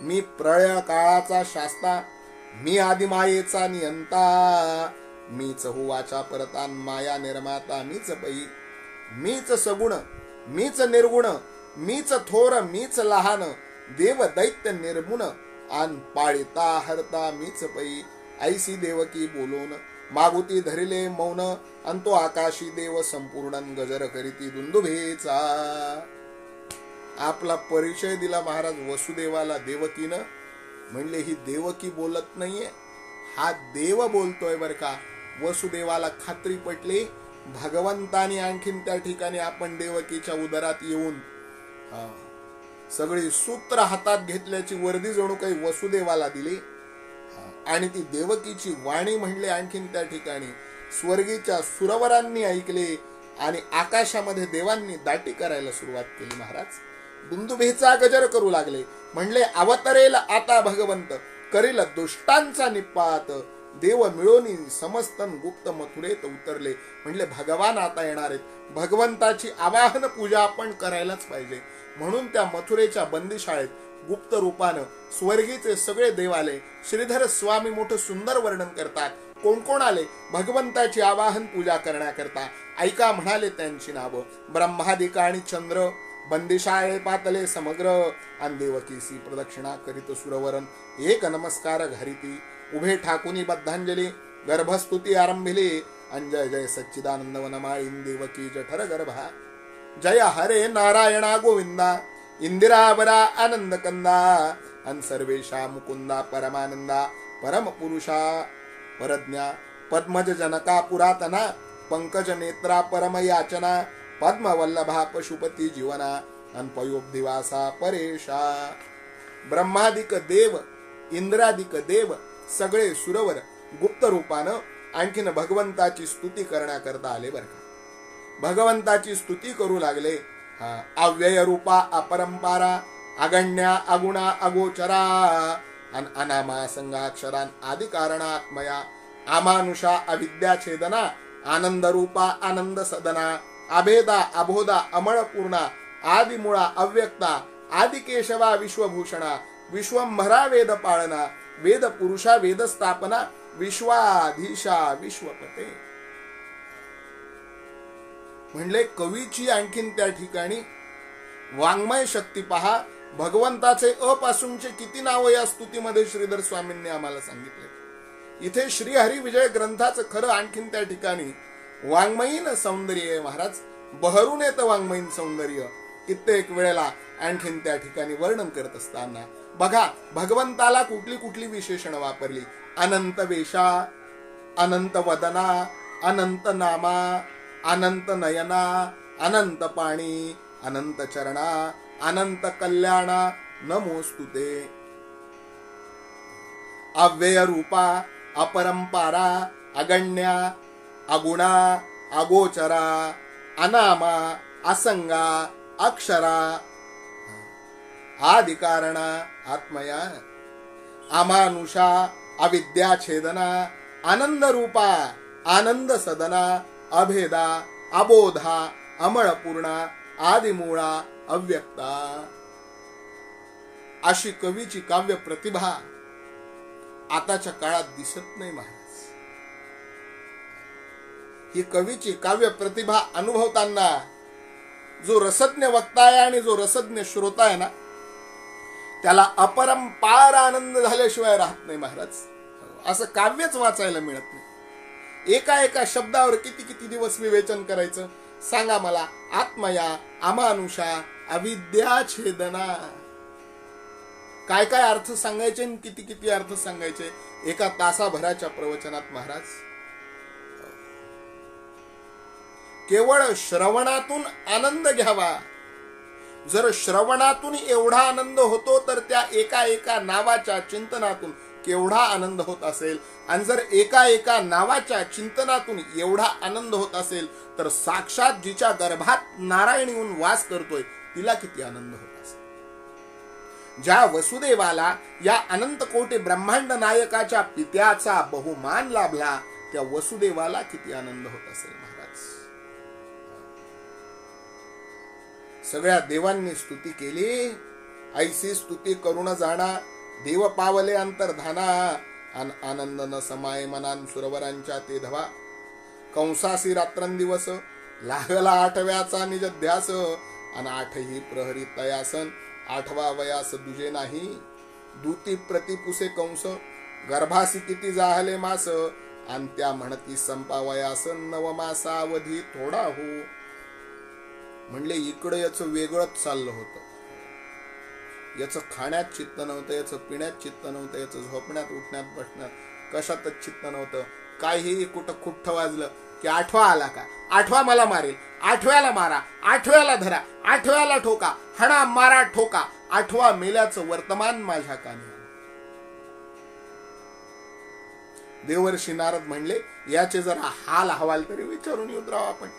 मी प्रळय काळाचा शास्ता, मी आदिमायेचा नियंता. मीच हुवाचा परतान, माया निर्माता मीच पै. मीच सगुण, मीच निर्गुण, मीच थोर, मीच लहान. देव दैत्य निर्गुण, आन पाळिता हरता मीच पै, ऐसी देवकी बोलून मागुती धरिले मौन, अंतो आकाशी देव संपूर्ण गजर करीती दुंदुभेचा. आपला परिचय दिला महाराज वसुदेवाला देवकीनं. म्हणले ही देवकी बोलत नाहीये, हा देव बोलतोय बर का. वसुदेवाला खात्री पटली. भगवंतानी आणखीन त्या ठिकाणी आपण देवकीच्या उदरात येऊन सगळी सूत्र हातात घेतल्याची वर्दी जणू काही वसुदेवाला दिली. आणि ती देवकीची वाणी म्हणले आणखीन त्या ठिकाणी स्वर्गीच्या सुरवरांनी ऐकले आणि आकाशामध्ये देवांनी दाटी करायला सुरुवात केली. महाराज दुंदुभेचा गजर करू लागले. म्हणले अवतरेल आता भगवंत, करील दुष्टांचा निपात. देव मिळोनी समस्तन गुप्त मथुरेत उतरले. म्हणले भगवान आता येणार आहेत. भगवंताची आवाहन पूजा आपण करायलाच पाहिजे. म्हणून त्या मथुरेच्या बंदीशाळेत गुप्त रूपानं स्वर्गीचे सगळे देव आले. श्रीधर स्वामी मोठं सुंदर वर्णन करतात. कोण कोण आले भगवंताची आवाहन पूजा करण्याकरता. ऐका म्हणाले त्यांची नावं. ब्रह्मादिक आणि चंद्र बंदिशाळे पातले समग्र, आणि देवकीसी प्रदक्षिणा करीत सुरवरन एक नमस्कार घारिती. उभे ठाकुनी बद्धांजली गर्भस्तुती आरंभिली. अंजय जय सच्चिदानंद वनमाळीन देवकी जठर गर्भा. जय हरे नारायणा गोविंदा, इंदिरावरा आनंद कंदा, अन सर्वेशा मुकुंदा परमानंदा, परम पुरुषा परज्ञा, पद्मज जनका पुरातना, पंकज नेत्रा परम याचना, पद्मवल्लभा पशुपती जीवना, अन पयोब्धिवासा परेशा. ब्रह्मादिक देव इंद्रादिक देव सगळे सुरवर गुप्त रूपानं आणखीन भगवंताची स्तुती करण्याकरता आले बर का. भगवंताची स्तुती करू लागले. अव्यय रूपा अपरंपारा, अगण्या अगुणा अगोचरा, अनामा संगाक्षरान आदि कारणात्मया, अमानुषा अविद्या छेदना, आनंद रूपा आनंद सदना, अभेदा अबोधा अमळपूर्णा, आदि मुळा अव्यक्ता, आदि केशवा विश्वभूषणा, विश्वंभरा वेद पाळना, वेद पुरुषा वेद स्थापना, विश्वाधीशा विश्वपते. म्हणले कवीची आणखीन त्या ठिकाणी वाङ्मय शक्ती पहा. भगवंताचे अपासूनचे किती नाव या स्तुतीमध्ये श्रीधर स्वामींनी आम्हाला सांगितले. इथे श्रीहरी विजय ग्रंथाचं खरं आणखीन त्या ठिकाणी वाङ्मयीन सौंदर्य आहे महाराज. बहरून येतं वाङ्मयीन सौंदर्य. कित्येक वेळेला आणखीन त्या ठिकाणी वर्णन करत असताना बघा भगवंताला कुठली कुठली विशेषणं वापरली. अनंत वेशा, अनंत वदना, अनंत नामा, अनंत नयना, अनंत पाणी, अनंत चरणा, अनंत कल्याणा, नमोस्तुते. अव्यय रूपा अपरंपारा, अगण्या अगुणा अगोचरा, अनामा असंगा अक्षरा, आदि कारणा आत्मया, अमानुषा अविद्या छेदना, आनंद रूपा आनंद सदना, अभेदा अबोधा अमळपूर्णा, आदिमूळा अव्यक्ता. अशी कवीची काव्य प्रतिभा आताच्या काळात दिसत नाही महाराज. ही कवीची काव्य प्रतिभा अनुभवताना जो रसज्ञ वक्ता आहे आणि जो रसज्ञ श्रोता आहे ना त्याला अपरंपार आनंद झाल्याशिवाय राहत नाही महाराज. असं काव्यच वाचायला मिळत नाही. एका एका शब्दावर किती किती दिवस विवेचन करायचं सांगा मला. आत्मया, अमानुषा, अविद्या छेदना, काय काय अर्थ सांगायचे आणि किती किती अर्थ सांगायचे एका तासाभराच्या प्रवचनात महाराज. केवळ श्रवणातून आनंद घ्यावा. जर श्रवणातून एवढा आनंद होतो तर त्या एका एका नावाच्या चिंतनातून केवढा आनंद होत असेल. आणि जर एका एका नावाच्या चिंतनातून एवढा आनंद होत असेल तर साक्षात जिच्या गर्भात नारायण येऊन वास करतोय तिला किती आनंद होत असेल. ज्या वसुदेवाला या अनंत कोटी ब्रह्मांड नायकाच्या पित्याचा बहुमान लाभला त्या वसुदेवाला किती आनंद होत असेल महाराज. सगळ्या देवांनी स्तुती केली. ऐसी स्तुती करून जाणा, देव पावले अंतर्धाना, आनंद न समाये मनान सुरवरांच्या ते धवा. कंसासी रात्रंदिवस लागला आठव्याचा निज ध्यास, अन आठही प्रहरी तयासन, आठवा वयास दुजे नाही. दूती प्रतिपुसे कंस, गर्भासी किती जाहले मास, अंत्या म्हणती संपावयास नवमासावधी थोडा हो. म्हणले इकडं याचं वेगळंच चाललं होतं. याचं खाण्यात चित्त नव्हतं, याचं पिण्यात चित्त नव्हतं, याचं झोपण्यात उठण्यात बसण्यात कशातच चित्त नव्हतं. काहीही कुठं खुट्ट वाजलं की आठवा आला का, आठवा मला मारेल, आठव्याला मारा, आठव्याला धरा, आठव्याला ठोका, हणा मारा ठोका, आठवा मेल्याचं वर्तमान माझ्या कानी. देवर्षी नारद म्हणले याचे जरा हाल हवाल तरी विचारून येऊन राव आपण.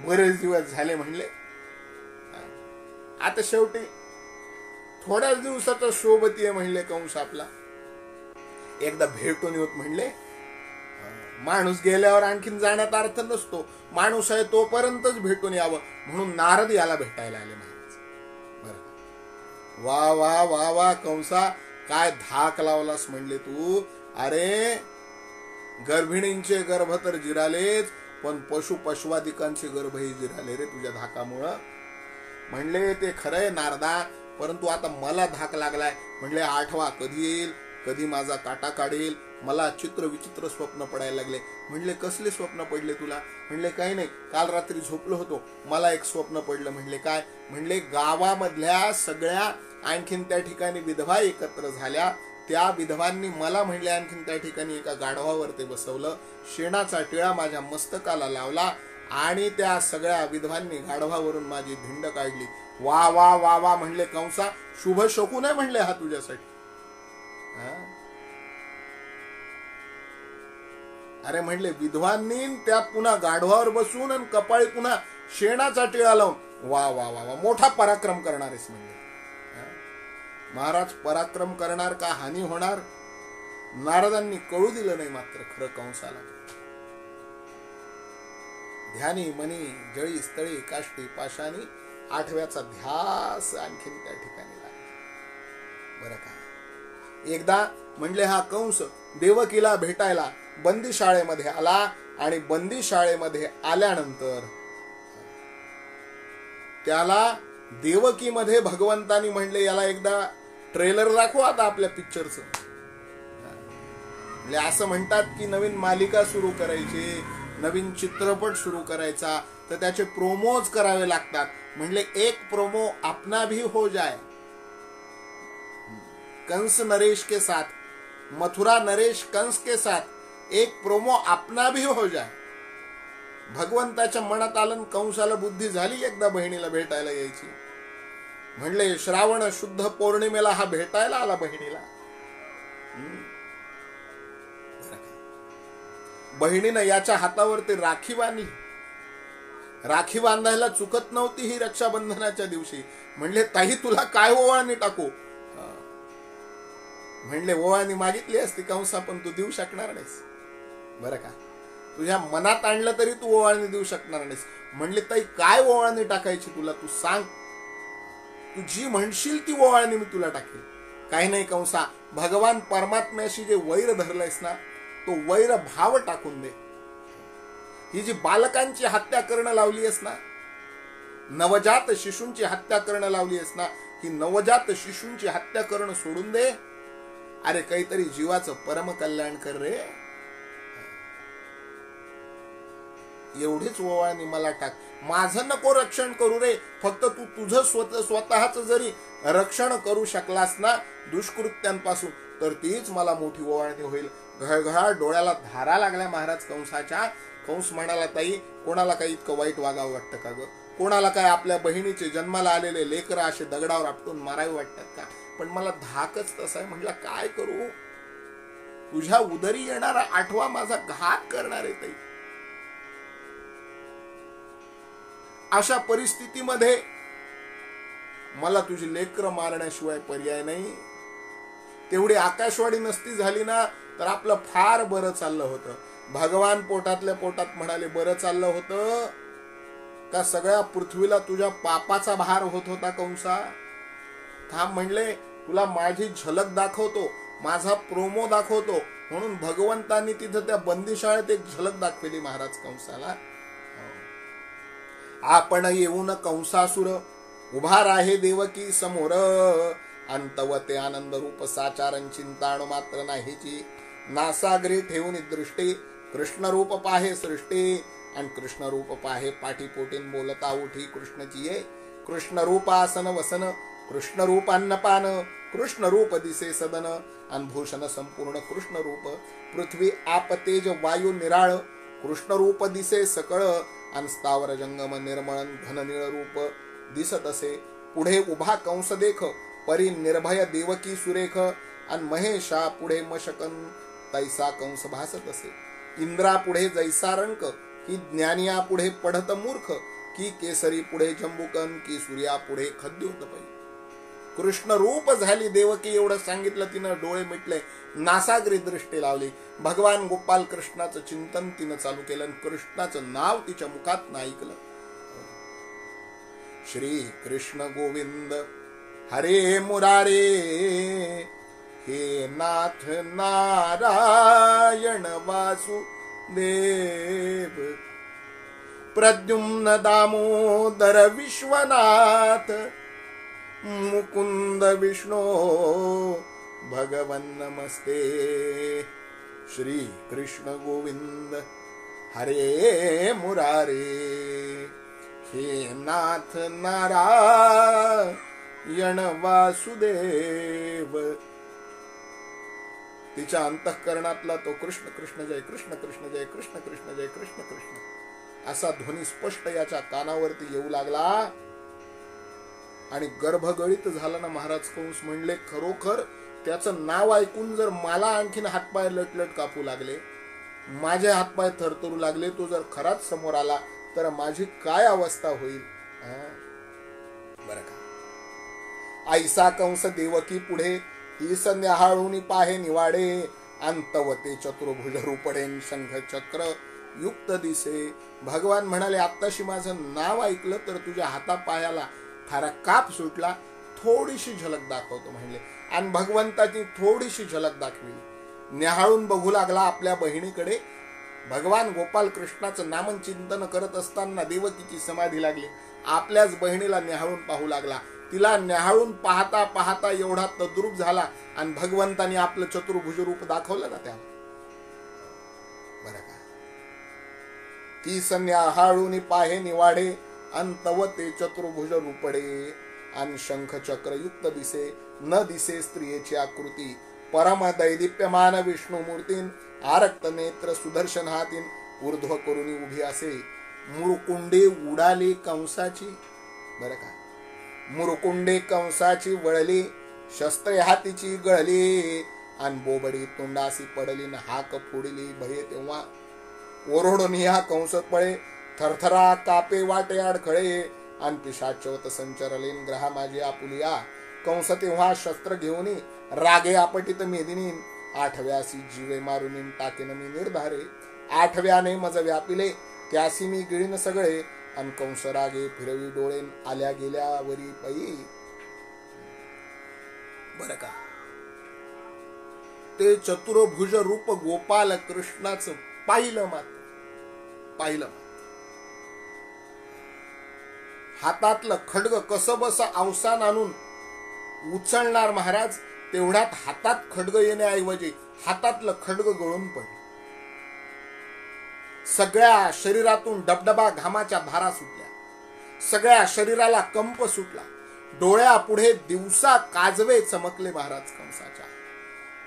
बरेच दिवस झाले म्हणले. आता शेवटी थोड्याच दिवसाचा सोबती आहे म्हणले कंस आपला. एकदा भेटून येऊत म्हणले. माणूस गेल्यावर आणखीन जाण्यात अर्थ नसतो. माणूस आहे तोपर्यंतच भेटून यावं म्हणून नारद याला भेटायला आले महाराज. बरं, वा वा वा वा कंसा, काय धाक लावलास म्हणले तू. अरे गर्भिणींचे गर्भ तर जिरालेच, पण पशुवादिकांचे गर्भही जिराले रे तुझ्या धाकामुळं. म्हणले ते खरंय नारदा, परंतु आता मला धाक लागलाय. म्हणले आठवा कधी येईल, कधी माझा काटा काढेल. मला चित्र विचित्र स्वप्न पडायला लागले. म्हणले कसले स्वप्न पडले तुला. म्हणले काही नाही, काल रात्री झोपलो होतो, मला एक स्वप्न पडलं. म्हणले काय. म्हणले गावामधल्या सगळ्या आणखीन त्या ठिकाणी विधवा एकत्र झाल्या. त्या विधवांनी मला म्हणले आणखीन त्या ठिकाणी एका गाढवावर ते बसवलं, शेणाचा टिळा माझ्या मस्तकाला लावला आणि त्या सगळ्या विधवांनी गाढवावरून माझी धिंड काढली. वा वा वा वा म्हणले कंसा, शुभ शकुन आहे म्हणले हा तुझ्यासाठी. अरे म्हणले विधवांनी त्या पुन्हा गाढवावर बसून आणि कपाळी पुन्हा शेणाचा टिळा लावून, वा वा वा वा, मोठा पराक्रम करणारेस म्हणले. महाराज पराक्रम करणार का हानी होणार नारदांनी कळू दिलं नाही मात्र खरं कंसाला. ध्यानी मनी जळी स्थळी काष्टी पाशानी, आठव्याचा ध्यास आणखीन त्या ठिकाणी लागला. बरं का. एकदा म्हणले हा कंस देवकीला भेटायला बंदी शाळेमध्ये आला आणि बंदी शाळेमध्ये आल्यानंतर त्याला देवकीमध्ये भगवंतानी म्हणले याला एकदा ट्रेलर दाखव आता आपल्या पिक्चरचं. म्हणजे असं म्हणतात की नवीन मालिका सुरू करायची, नवीन चित्रपट सुरू करायचा तर त्याचे प्रोमोज करावे लागतात. म्हणले एक प्रोमो अपना भी हो जाए, कंस नरेश के साथ, मथुरा नरेश कंस के साथ एक प्रोमो अपना भी हो जाए. भगवंताच्या मनात आलं, कंसाला बुद्धी झाली एकदा बहिणीला भेटायला यायची. म्हणले श्रावण शुद्ध पौर्णिमेला हा भेटायला आला बहिणीला. बहिणीनं याच्या हातावरती राखी बांधली. राखी बांधायला चुकत नव्हती ही रक्षाबंधनाच्या दिवशी. म्हणले ताई तुला काय ओवाळणी टाकू. म्हणले ओवाळणी मागितली असती कंसा, पण तू देऊ शकणार नाहीस. बरं का. तुझ्या मनात आणलं तरी तू ओवाळणी देऊ शकणार नाहीस. म्हणले ताई काय ओवाळणी टाकायची तुला, तू सांग. तू जी म्हणशील ती ओवाळणी मी तुला टाकेल. काही नाही कंसा, भगवान परमात्म्याशी जे वैर धरलंयस ना, तो वैर भाव टाकून दे. ही जी बालकांची हत्या करणं लावली आहेस ना, नवजात शिशूंची हत्या करणं लावली आहेस ना, ही नवजात शिशूंची हत्या करणं सोडून दे. अरे काहीतरी जीवाचं परम कल्याण कर रे. एवढीच ओवाळणी मला टाक. माझं नको रक्षण करू रे, फक्त तू तुझं स्वतःच जरी रक्षण करू शकलास ना दुष्कृत्यांपासून, तर तीच मला मोठी ओवाळणी होईल. घळघळा डोळ्याला धारा लागल्या महाराज कंसाच्या. कंस म्हणाला ताई कोणाला काही इतकं वाईट वागावं वाटतं का ग. कोणाला काय आपल्या बहिणीचे जन्माला आलेले लेकरं असे दगडावर आपटून मारावे वाटतात का. पण मला धाकच तसा आहे. म्हटलं काय करू. तुझ्या उदरी येणारा आठवा माझा घात करणार आहे ताई. अशा परिस्थितीमध्ये मला तुझी लेकरं मारण्याशिवाय पर्याय नाही. तेवढी आकाशवाणी नसती झाली ना तर आपलं फार बरं चाललं होतं. भगवान पोटातल्या पोटात म्हणाले बरं चाललं होतं का सगळ्या पृथ्वीला तुझ्या पापाचा भार होत होता कंसा. थांब म्हणले तुला माझी झलक दाखवतो, माझा प्रोमो दाखवतो. म्हणून भगवंतांनी तिथं त्या बंदीशाळेत एक झलक दाखवली महाराज कंसाला. आपण येऊन कंसासुर उभा राहे देवकी समोर, अंतवते आनंद रूप साचारण चिंताण मात्र नाहीची. नासागरी ठेवून दृष्टी कृष्ण रूप पाहे सृष्टी. आणि कृष्ण रूप पाहे पाठीपोटीन बोलता उठी कृष्णची ये. कृष्ण रूप आसन वसन कृष्ण रूप अन्नपान कृष्ण रूप दिसे सदन. अनभूषण संपूर्ण कृष्ण रूप पृथ्वी आप तेज वायू निराळ कृष्ण रूप दिसे सकळ. अनस्तावर जंगम निर्मळन घन निळ रूप दिसत असे. पुढे उभा कंस देख परी निर्भय देवकी सुरेख. अन महेशा पुढे मशकन तैसा कंस भासत असे. इंद्रा पुढे जैसा रंक की ज्ञानिया पुढे पढत मूर्ख. की केसरी पुढे जंबुकन की सूर्या पुढे खद्योत पै. कृष्ण रूप झाली देवकी एवढं सांगितलं तिनं. डोळे मिटले, नासागरी दृष्टी लावली. भगवान गोपाल कृष्णाचं चिंतन तिनं चालू केलं. कृष्णाचं नाव तिच्या मुखात ऐकलं. श्री कृष्ण गोविंद हरे मुरारे हे नाथ नारायण वासुदेव. प्रद्युम्न दामोदर विश्वनाथ मुकुंद विष्णु भगवन नमस्ते. श्री कृष्ण गोविंद हरे मुरारे हे नाथ नारायण वासुदेव. तिच्या अंतःकरणातला तो कृष्ण कृष्ण जय कृष्ण कृष्ण जय कृष्ण कृष्ण जय कृष्ण कृष्ण असा ध्वनी स्पष्ट याच्या कानावरती येऊ लागला. आणि गर्भगळित झाला ना महाराज कंस. म्हणले खरोखर त्याचं नाव ऐकून जर मला आणखीन हातपाय लटलट कापू लागले, माझे हातपाय थरथरू लागले, तो जर खराच समोर आला तर माझी काय अवस्था होईल. बरं का. ऐसा कंस देवकी पुढे तीस न्याहाळून पाहे निवाडे. अंतवते चतुर्भुज रूपडेन शंख चक्र युक्त दिसे. भगवान म्हणाले आत्ताशी माझं नाव ऐकलं तर तुझ्या हातापायाला फार काप सुटला. थोडीशी झलक दाखवतो म्हणले. आणि भगवंताची थोडीशी झलक दाखविली. न्याहाळून बघू लागला आपल्या बहिणीकडे. भगवान गोपाल कृष्णाचं नामचिंतन करत असताना देवकीची समाधी लागली. आपल्याच बहिणीला न्याहाळून पाहू लागला. तिला न्याहाळून पाहता पाहता एवढा तद्रूप झाला आणि भगवंतानी आपलं चतुर्भुज रूप दाखवलं ना त्या. बरं का. ती न्याहाळून पाहे निवाडे अंतवते चतुर्भुज रूपडे. आणि शंख चक्र युक्त दिसे न दिसे स्त्रियेची आकृती. परम दैदिप्यमान विष्णू मूर्तीन आरक्त नेत्र सुदर्शन हातीन ऊर्ध्व करून उभी असे. मुरकुंडे उडाली कंसाची. बरं का. मुरकुंडे कंसाची वळली शस्त्रे हातीची गळली. आणि बोबडी तोंडासी पडली न हाक फोडली भये तेव्हा. ओरडून ह्या कंस पळे थरथरा कापे वाटे अडखळे. आणि पिशाचवत संचरलेन ग्रहा माझी आपुलिया. कंस तेव्हा शस्त्र घेऊन रागे आपटित मेदिनी. आठव्यासी जीवे मारून टाकेन मी निर्धारे. आठव्याने मज व्यापिले त्यासी मी गिळीन सगळे. आणि कंस रागे फिरवी डोळेन आल्या गेल्यावरी पै. बर का. ते चतुर्भुज रूप गोपाल कृष्णाचं पाहिलं मात्र पाहिलं. हातातलं खड्ग कसं बस अवसान आणून उचलणार महाराज. तेवढ्यात हातात खड्ग येण्याऐवजी हातातलं खड्ग गळून पडलं. सगळ्या शरीरातून डबडबा घामाच्या धारा सुटल्या. सगळ्या शरीराला कंप सुटला. डोळ्यापुढे दिवसा काजवे चमकले महाराज कंसाच्या.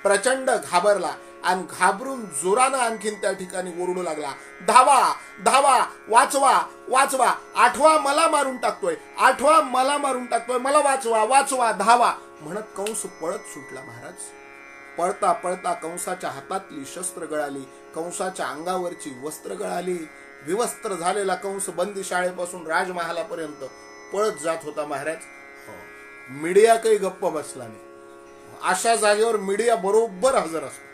प्रचंड घाबरला आणि घाबरून जोरानं आणखीन त्या ठिकाणी ओरडू लागला. धावा धावा वाचवा वाचवा. आठवा मला मारून टाकतोय. आठवा मला मारून टाकतोय. मला वाचवा वाचवा धावा म्हणत कंस पळत सुटला महाराज. पळता पळता कंसाच्या हातातली शस्त्र गळाली. कंसाच्या अंगावरची वस्त्र गळाली. विवस्त्र झालेला कंस बंदी शाळेपासून राजमहालापर्यंत पळत जात होता महाराज. मीडिया काही गप्प बसला नाही. अशा जागेवर मीडिया बरोबर हजर असतो.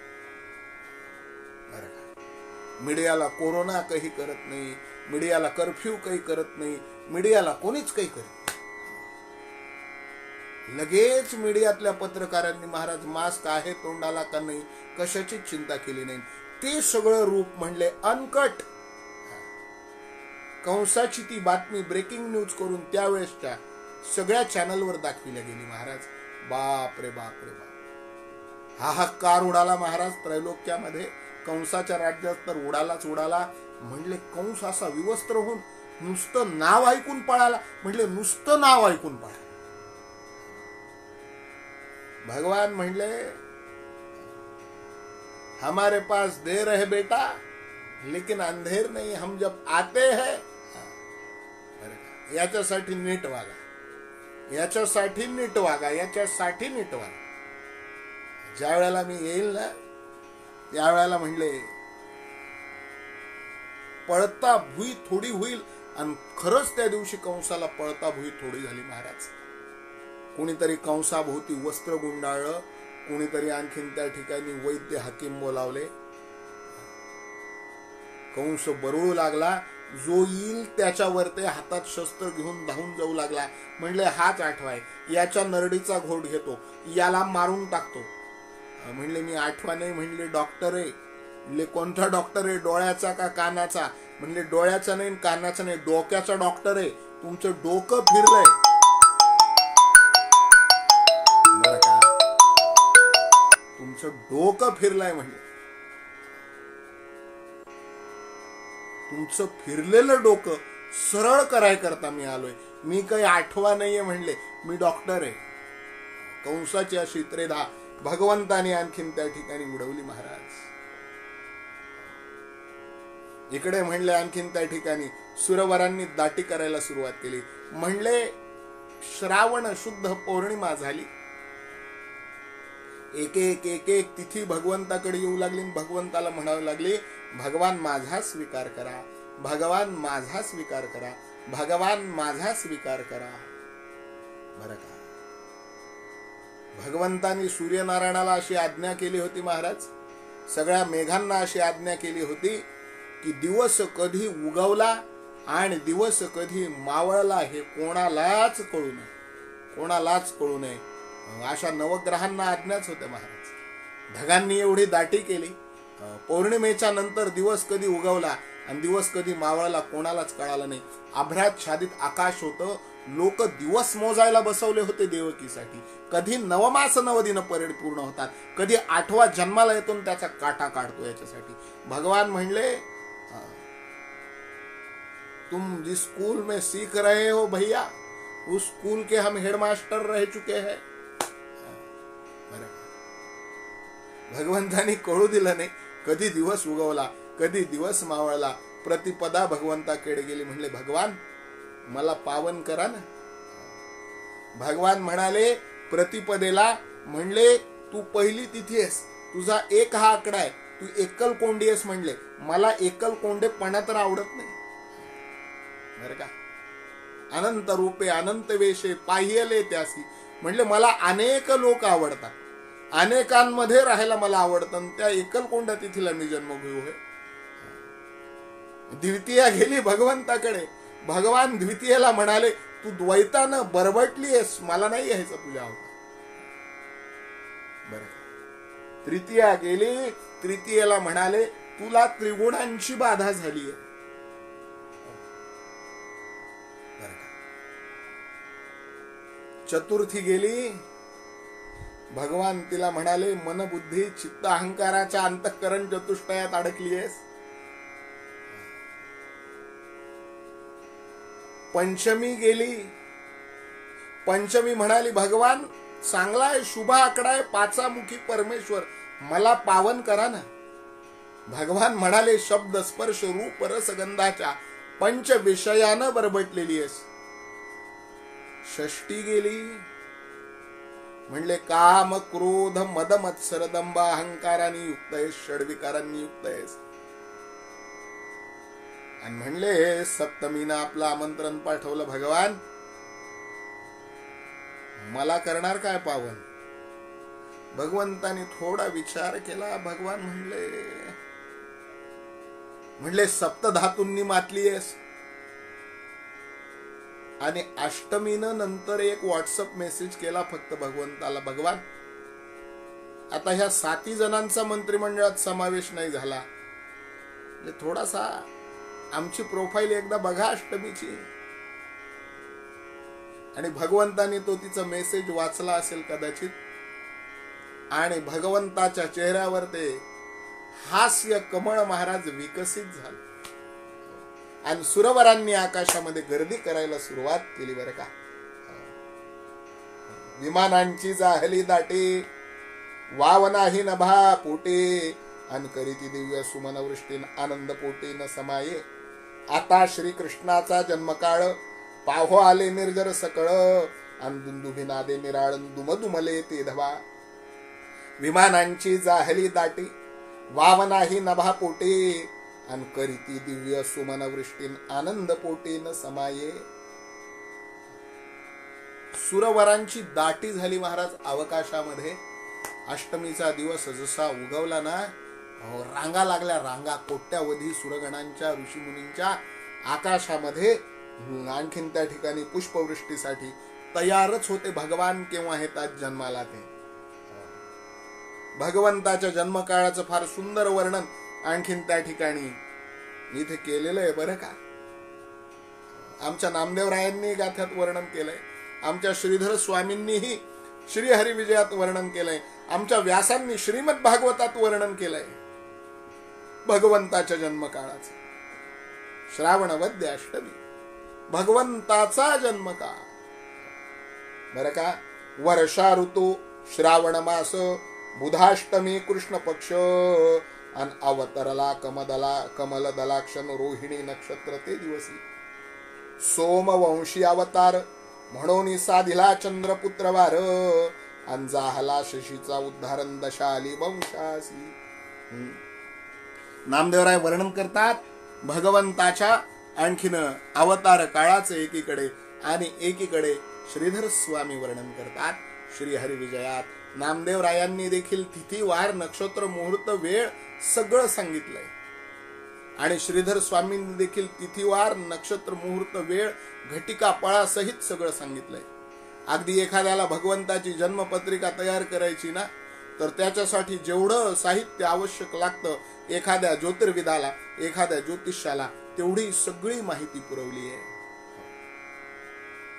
मीडियाला कोरोना काही करत नाही. मीडियाला कर्फ्यू काही करत नाही. मीडियाला कोणीच काही करत नाही. लगेच मीडियातल्या पत्रकारांनी महाराज मास्क आहे तोंडाला का नाही कशाची चिंता केली नाही. ते सगळं रूप म्हणले अनकट. कंसाची ती बातमी ब्रेकिंग न्यूज करून त्यावेळेसच्या सगळ्या चॅनलवर दाखविल्या गेली महाराज. बाप रे बाप रे बाप, हाहाकार उडाला महाराज त्रैलोक्यामध्ये. कंसाच्या राज्यात तर उडालाच उडाला. म्हणले कंस असा विवस्त्र होऊन नुसतं नाव ऐकून पळाला. म्हणले नुसतं नाव ऐकून पळाला. भगवान म्हणले हमारे पास देर है बेटा, लेकिन अंधेर नहीं, हम जब आते हैं. याच्यासाठी नीट वागा, याच्यासाठी नीट वागा, याच्यासाठी नीट वागा. ज्या वेळेला मी येईल ना त्यावेळेला म्हणले पळता भुई थोडी होईल. आणि खरंच त्या दिवशी कंसाला पळता भुई थोडी झाली महाराज. कोणीतरी कंसाभोवती वस्त्र गुंडाळलं, कोणीतरी आणखीन त्या ठिकाणी वैद्य हाकीम बोलावले. कंस बरळू लागला. जो येईल त्याच्यावर ते हातात शस्त्र घेऊन धावून जाऊ लागला. म्हणले हाच आठवाय, याच्या नरडीचा घोट घेतो, याला मारून टाकतो. म्हणले मी आठवा नाही. म्हणले डॉक्टर आहे. म्हणले कोणता डॉक्टर आहे, डोळ्याचा का कानाचा? म्हणले डोळ्याचा नाही कानाचा नाही, डोक्याचा डॉक्टर आहे. तुमचं डोकं फिरलंय बरं का, तुमचं डोकं फिरलंय. म्हणले तुमचं फिरलेलं डोकं सरळ कराय करता मी आलोय. मी काही आठवा नाहीये. म्हणले मी डॉक्टर आहे. कंसाची अशी त्रेधा भगवंताने आणखीन त्या ठिकाणी उडवली महाराज. इकडे म्हणले आणखीन त्या ठिकाणी सुरवरांनी दाटी करायला सुरुवात केली. म्हणले श्रावण शुद्ध पौर्णिमा झाली. एक एक एक एक तिथी भगवंताकडे येऊ लागली. भगवंताला म्हणावे लागले भगवान माझा स्वीकार करा, भगवान माझा स्वीकार करा, भगवान माझा स्वीकार करा. बरं का, भगवंतांनी सूर्यनारायणाला अशी आज्ञा केली होती महाराज, सगळ्या मेघांना अशी आज्ञा केली होती की दिवस कधी उगवला आणि दिवस कधी मावळला हे कोणालाच कळू नये, कोणालाच कळू नये. अशा नवग्रहांना आज्ञाच होत्या महाराज. ढगांनी एवढी दाटी केली. पौर्णिमेच्या नंतर दिवस कधी उगवला आणि दिवस कधी मावळला कोणालाच कळालं नाही. आभ्राच्छादित आकाश होतं. लोक दिवस मोजायला बसवले होते देवकीसाठी. कधी नवमास नवदिन परेड पूर्ण होतात, कधी 8वा जन्माला येतो त्याचा काटा काढतो याच्यासाठी. भगवान म्हणले तुम जिस स्कूल में सीख रहे हो भैया, उस स्कूल के हम हेडमास्टर रह चुके हैं. भगवंतानी कळू दिलं नाही कधी दिवस उगवला कधी दिवस मावळला. प्रतिपदा भगवंताकडे गेली. म्हणले भगवान मला पावन करा ना. भगवान म्हणाले प्रतिपदेला, म्हणले तू पहिली तिथी आहेस, तुझा एक हा आकडा आहे, तू एकल कोंडी आहेस. म्हणले मला एकल कोंडेपणा तर आवडत नाही बरं का. अनंत रूपे अनंत वेशे पाहिले त्यासी. म्हणले मला अनेक लोक आवडतात, अनेकांमध्ये राहायला मला आवडतं. त्या एकल कोंडा तिथीला मी जन्म घेऊ होय. द्वितीया गेली भगवंताकडे. भगवान द्वितीयेला म्हणाले तू द्वैतानं बरबटली आहेस, मला नाही यायचं तुझ्या आवडत बरं. तृतीया गेली. तृतीयेला म्हणाले तुला त्रिगुणांची बाधा झाली आहे. चतुर्थी गेली. भगवान तिला म्हणाले मन बुद्धी चित्त अहंकाराच्या अंतःकरण चतुष्टयात अडकली आहेस. पंचमी गेली. पंचमी म्हणाली भगवान चांगला आहे, शुभ आकडा आहे, पाचामुखी परमेश्वर, मला पावन करा ना. भगवान म्हणाले शब्द स्पर्श रूप रसगंधाच्या पंच विषयानं बरबटलेली आहेस. षष्टी गेली. म्हणले काम क्रोध मद मत्सर दंभ अहंकाराने युक्त आहेस, षड्विकारांनी युक्त आहेस. आणि म्हणले सप्तमीनं आपलं आमंत्रण पाठवलं. भगवान मला करणार काय पावन. भगवंताने थोडा विचार केला. भगवान म्हणले सप्तधातूंनी मातली आहेस. आणि अष्टमीनं नंतर एक व्हॉट्सअप मेसेज केला फक्त भगवंताला. भगवान आता ह्या 7 जणांचा मंत्रिमंडळात समावेश नाही झाला, थोडासा आमची प्रोफाईल एकदा बघा अष्टमीची. आणि भगवंतानी तो तिचा मेसेज वाचला असेल कदाचित, आणि भगवंताच्या चेहऱ्यावर ते हास्य कमळ महाराज विकसित झालं आणि सुरवरांनी आकाशामध्ये गर्दी करायला सुरुवात केली बरं का. विमानांची जाहली दाटी, वाव नाही नभा पोटे, अन करीती दिव्य सुमन वृष्टीन आनंद पोटी न समाये. आता श्री कृष्णाचा जन्मकाळ, पाहो आले निर्जर सकळ, अन दुंदुभी नादे निराळ दुमदुमले ते धवा. विमानांची जाहली दाटी, वाव नाही नभा पोटे, अन करीती दिव्य सुमन वृष्टीन आनंद पोटी न समाये. सुरवरांची दाटी झाली महाराज अवकाशामध्ये. अष्टमीचा दिवस जसा उगवला ना, रांगा लागल्या, रांगा कोट्यावधी सुरगणांच्या ऋषीमुनींच्या आकाशामध्ये आणखीन त्या ठिकाणी पुष्पवृष्टीसाठी तयारच होते. भगवान केव्हा येतात जन्माला ते. भगवंताच्या जन्मकाळाचं फार सुंदर वर्णन आणखीन त्या ठिकाणी इथे केलेलं आहे बरं का. आमच्या नामदेवरायांनी गाथ्यात वर्णन केलंय, आमच्या श्रीधर स्वामींनीही श्रीहरी विजयात वर्णन केलंय, आमच्या व्यासांनी श्रीमद भागवतात वर्णन केलंय भगवंताच्या जन्मकाळाचं. श्रावण वद्य अष्टमी, भगवंताचा जन्मकाळ बरं का. वर्षा ऋतू, श्रावण मास, बुधाष्टमी, कृष्ण पक्ष, अन अवतरला कमल दलाक्षण रोहिणी नक्षत्र ते दिवसी. सोमवंशी अवतार म्हणून साधिला चंद्रपुत्रवार, अन जाहला शशीचा उद्धारण दशाली वंशासी. नामदेवराय वर्णन करतात भगवंताच्या आणखीन अवतार काळाचे एकीकडे, आणि एकीकडे श्रीधर स्वामी वर्णन करतात श्रीहरी विजयात. नामदेवरायांनी देखील तिथी वार नक्षत्र मुहूर्त वेळ सगळं सांगितलंय, आणि श्रीधर स्वामींनी देखील तिथीवार नक्षत्र मुहूर्त वेळ घटिका पळा सहित सगळं सांगितलंय. अगदी एखाद्याला भगवंताची जन्मपत्रिका तयार करायची ना, तर त्याच्यासाठी जेवढं साहित्य आवश्यक लागतं, एखाद्या ज्योतिर्विदाला, एखाद्या ज्योतिषाला तेवढी सगळी माहिती पुरवली आहे.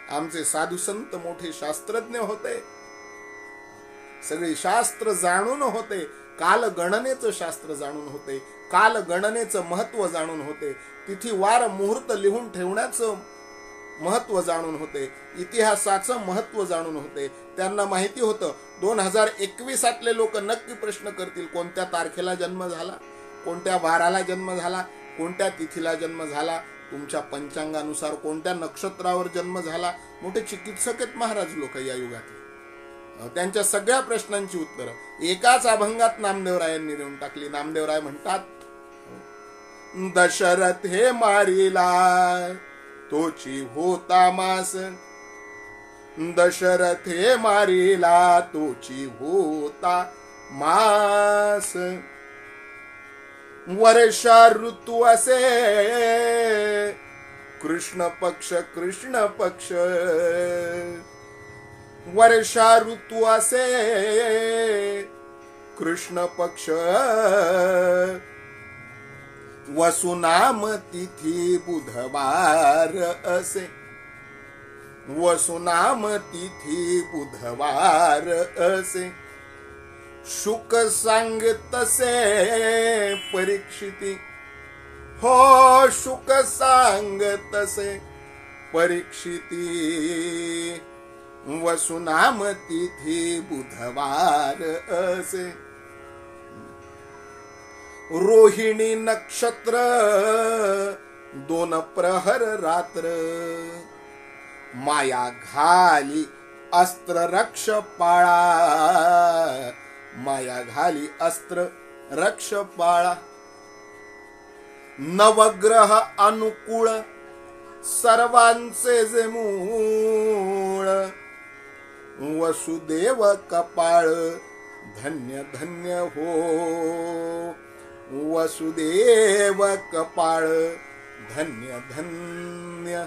आमचे साधू संत मोठे शास्त्रज्ञ होते, सगळी शास्त्र जाणून होते, काल गणनेचं शास्त्र जाणून होते, काल गणनेचं महत्व जाणून होते, तिथी वार मुहूर्त लिहून ठेवण्याचं महत्व जाणून होते, इतिहासाचं महत्व जाणून होते. त्यांना माहिती होतं 2021 लोक नक्की प्रश्न करतील, कोणत्या तारखेला जन्म झाला, कोणत्या वाराला जन्म झाला, कोणत्या तिथीला जन्म झाला, तुमच्या पंचांगानुसार कोणत्या नक्षत्रावर जन्म झाला. मोठे चिकित्सक आहेत महाराज लोक या युगात. त्यांच्या सगळ्या प्रश्नांची उत्तरं एकाच अभंगात नामदेवरायांनी देऊन टाकली. नामदेवराय म्हणतात, दशरथ हे मारिला तोची होता मास, दशरथ हे मारिला तोची होता मास. वर्षा ऋतू असे कृष्ण पक्ष, कृष्ण पक्ष. वर्षा ऋतू असे कृष्ण पक्ष. वसुनाम तिथी बुधवार असे, वसुनाम तिथी बुधवार असे. शुक सांग तसे परीक्षिती, हो शुक सांग तसे परीक्षिती. वसुनाम तिथी बुधवार असे. रोहिणी नक्षत्र 2 प्रहर रात्र. माया घाली अस्त्र रक्ष पाळा, माया घाली अस्त्र रक्ष पाळा. नवग्रह अनुकूळ सर्वांचे जे मूळ. वसुदेव कपाळ धन्य धन्य हो, वसुदेव कपाळ धन्य धन्य.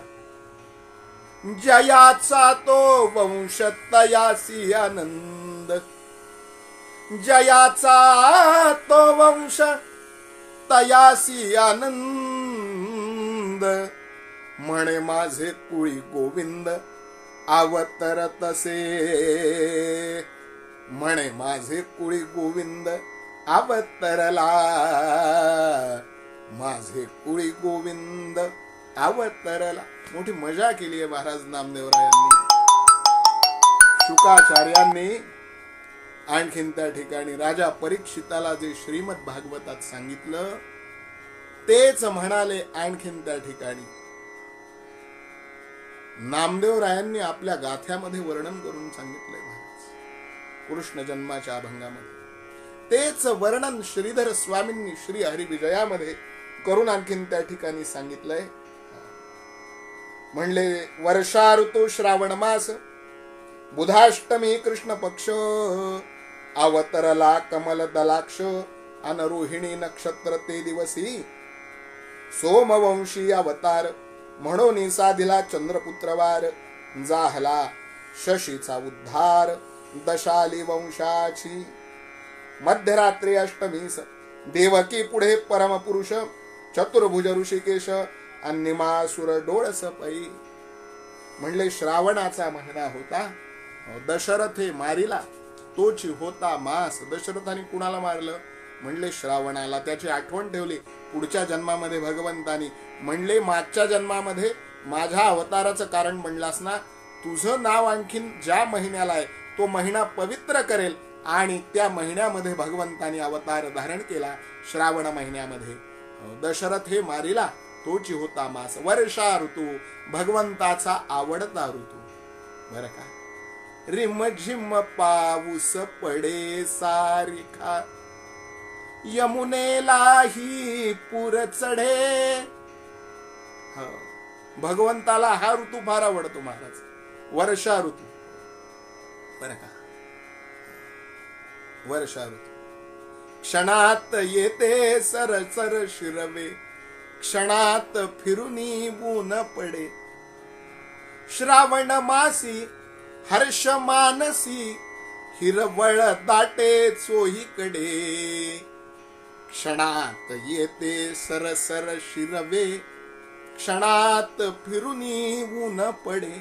जयाचा तो वंश तयासी आनंद, जयाचा तो वंश तयासी आनंद. म्हणे माझे कुळी गोविंद, अवतरतसे, म्हणे माझे कुळी गोविंद अवतरला, माझे कुळी गोविंद अवतरला. मोठी मजा केली आहे महाराज नामदेवरायांनी. शुकाचार्यांनी आणखीन त्या ठिकाणी राजा परीक्षिताला जे श्रीमद भागवतात सांगितलं तेच म्हणाले आणखीन त्या ठिकाणी नामदेवरायांनी आपल्या गाथ्यामध्ये वर्णन करून सांगितलंय महाराज कृष्ण जन्माच्या अभंगामध्ये. तेच वर्णन श्रीधर स्वामींनी श्री हरिविजयामध्ये करून आणखीन त्या ठिकाणी सांगितलंय. म्हणले वर्षा ऋतू श्रावण मास बुधाष्टमी कृष्ण पक्ष, अवतरला कमल दलाक्ष, अन रोहिणी नक्षत्र ते दिवसी, सोमवंशी अवतार, म्हणून साधिला चंद्रपुत्रवार, जाहला शशीचा उद्धार, दशाली वंशाची. मध्यरात्री अष्टमीस देवकी पुढे परमपुरुष, चतुर्भुज ऋषिकेश, अन्निमासुर डोळस पै. म्हणले श्रावणाचा महिना होता, दशरथे मारिला तोची होता मास. दशरथाने कुणाला मारलं? म्हणले श्रावणाला. त्याची आठवण ठेवली पुढच्या जन्मामध्ये भगवंतानी. म्हणले मागच्या जन्मामध्ये माझ्या अवताराचं कारण म्हणलास ना, तुझं नाव आणखीन ज्या महिन्याला आहे तो महिना पवित्र करेल, आणि त्या महिन्यामध्ये भगवंतानी अवतार धारण केला श्रावण महिन्यामध्ये. दशरथ हे मारिला तोची होता मास. वर्षा ऋतू भगवंताचा आवडता ऋतू बरं का. रिमझिम पाऊस पडे सारिखा, यमुनेलाही पूर चढे. भगवंताला हा ऋतू फार आवडतो महाराज, वर्षा ऋतू बरं का. वर्षा ऋतू क्षणात येते सरसर शिरवे, क्षणात फिरुनी ऊन पडे. श्रावण मासी हर्ष मानसी, हिरवळ दाटे चोहीकडे. क्षणात येते सरसर शिरवे, क्षणात फिरुनी ऊन पडे.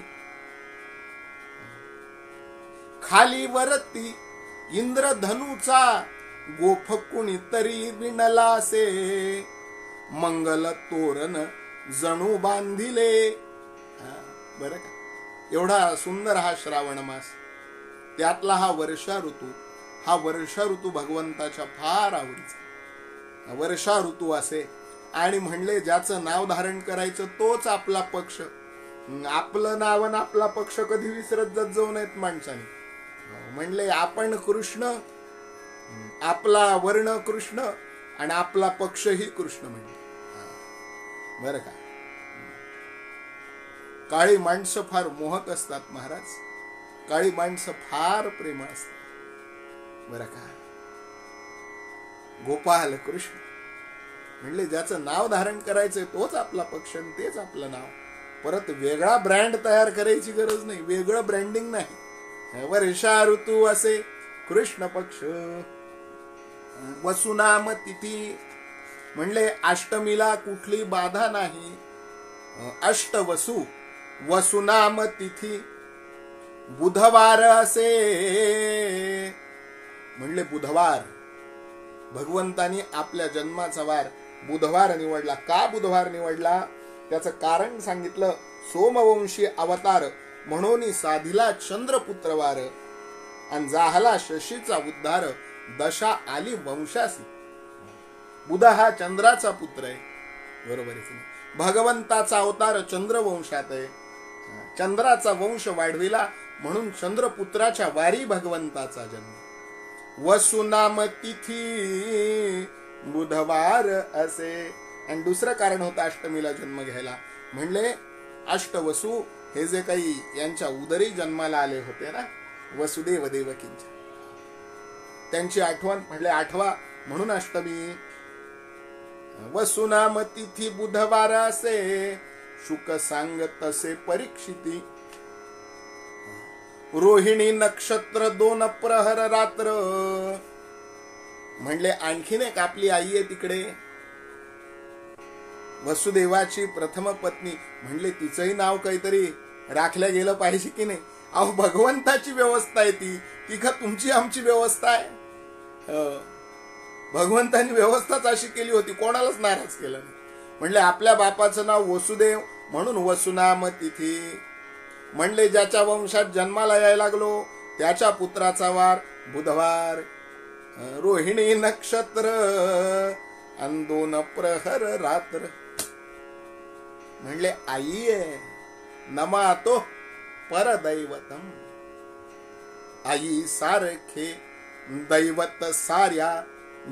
खाली वरती इंद्रधनुचा गोफ कुणीतरी विणलासे, मंगल तोरण जणू बांधिले. बरं का. एवढा सुंदर हा श्रावण मास, त्यातला हा वर्षा ऋतू. हा वर्षा ऋतू भगवंताच्या फार आवडीचा वर्षा ऋतू असे. आणि म्हणले ज्याचं नाव धारण करायचं तोच आपला पक्ष. आपलं नाव आणि आपला पक्ष कधी विसरत जात जाऊ नयेत माणसाने. म्हणले आपण कृष्ण, आपला वर्ण कृष्ण आणि आपला पक्षही कृष्ण म्हणले. बरं का. काळी माणसं फार मोहक असतात महाराज, काळी माणसं फार प्रेमळ असतात बरं का. गोपाल कृष्ण म्हणले ज्याचं नाव धारण करायचंय तोच आपला पक्ष आणि तेच आपलं नाव. परत वेगळा ब्रँड तयार करायची गरज नाही, वेगळं ब्रँडिंग नाही. वर्षा ऋतू असे कृष्ण पक्ष. वसुनाम तिथी म्हणले अष्टमीला कुठली बाधा नाही. अष्टवसू वसुनाम तिथी बुधवार असे. म्हणले बुधवार भगवंतानी आपल्या जन्माचा वार बुधवार निवडला. का बुधवार निवडला त्याचं कारण सांगितलं. सोमवंशी अवतार म्हणून साधिला चंद्रपुत्रवार, आणि जाहला शशीचा उद्धार, दशा आली वंशासी. बुध हा चंद्राचा पुत्र आहे बरोबर आहे की नाही. भगवंताचा अवतार चंद्रवंशात आहे. चंद्राचा वंश वाढविला म्हणून चंद्रपुत्राच्या वारी भगवंताचा जन्म. वसुनाम तिथी बुधवार असे. आणि दुसरं कारण होतं अष्टमीला जन्म घ्यायला. म्हणले अष्टवसू हे जे काही यांच्या उदरी जन्माला आले होते ना, वसुदेव देवकींच्या, त्यांची आठवण म्हणले आठवा म्हणून अष्टमी. वसुनाम तिथी बुधवार असे, शुक सांग तसे परीक्षिती. रोहिणी नक्षत्र 2 प्रहर रात्र. म्हणले आणखीन एक आपली आई आहे तिकडे, वसुदेवाची प्रथम पत्नी. म्हणले तिचंही नाव काहीतरी राखल्या गेलं पाहिजे की नाही? अहो भगवंताची व्यवस्था आहे ती का तुमची आमची व्यवस्था आहे? भगवंतानी व्यवस्थाच अशी केली होती, कोणालाच नाराज केलं नाही. म्हणले आपल्या बापाचं नाव वसुदेव म्हणून वसुनाम तिथी. म्हणले ज्याच्या वंशात जन्माला यायला लागलो त्याच्या पुत्राचा वार बुधवार, रोहिणी नक्षत्र आणि 2 प्रहर रात्र. म्हणले आई आहे नमातो परदैवतम, आई सारखे दैवत साऱ्या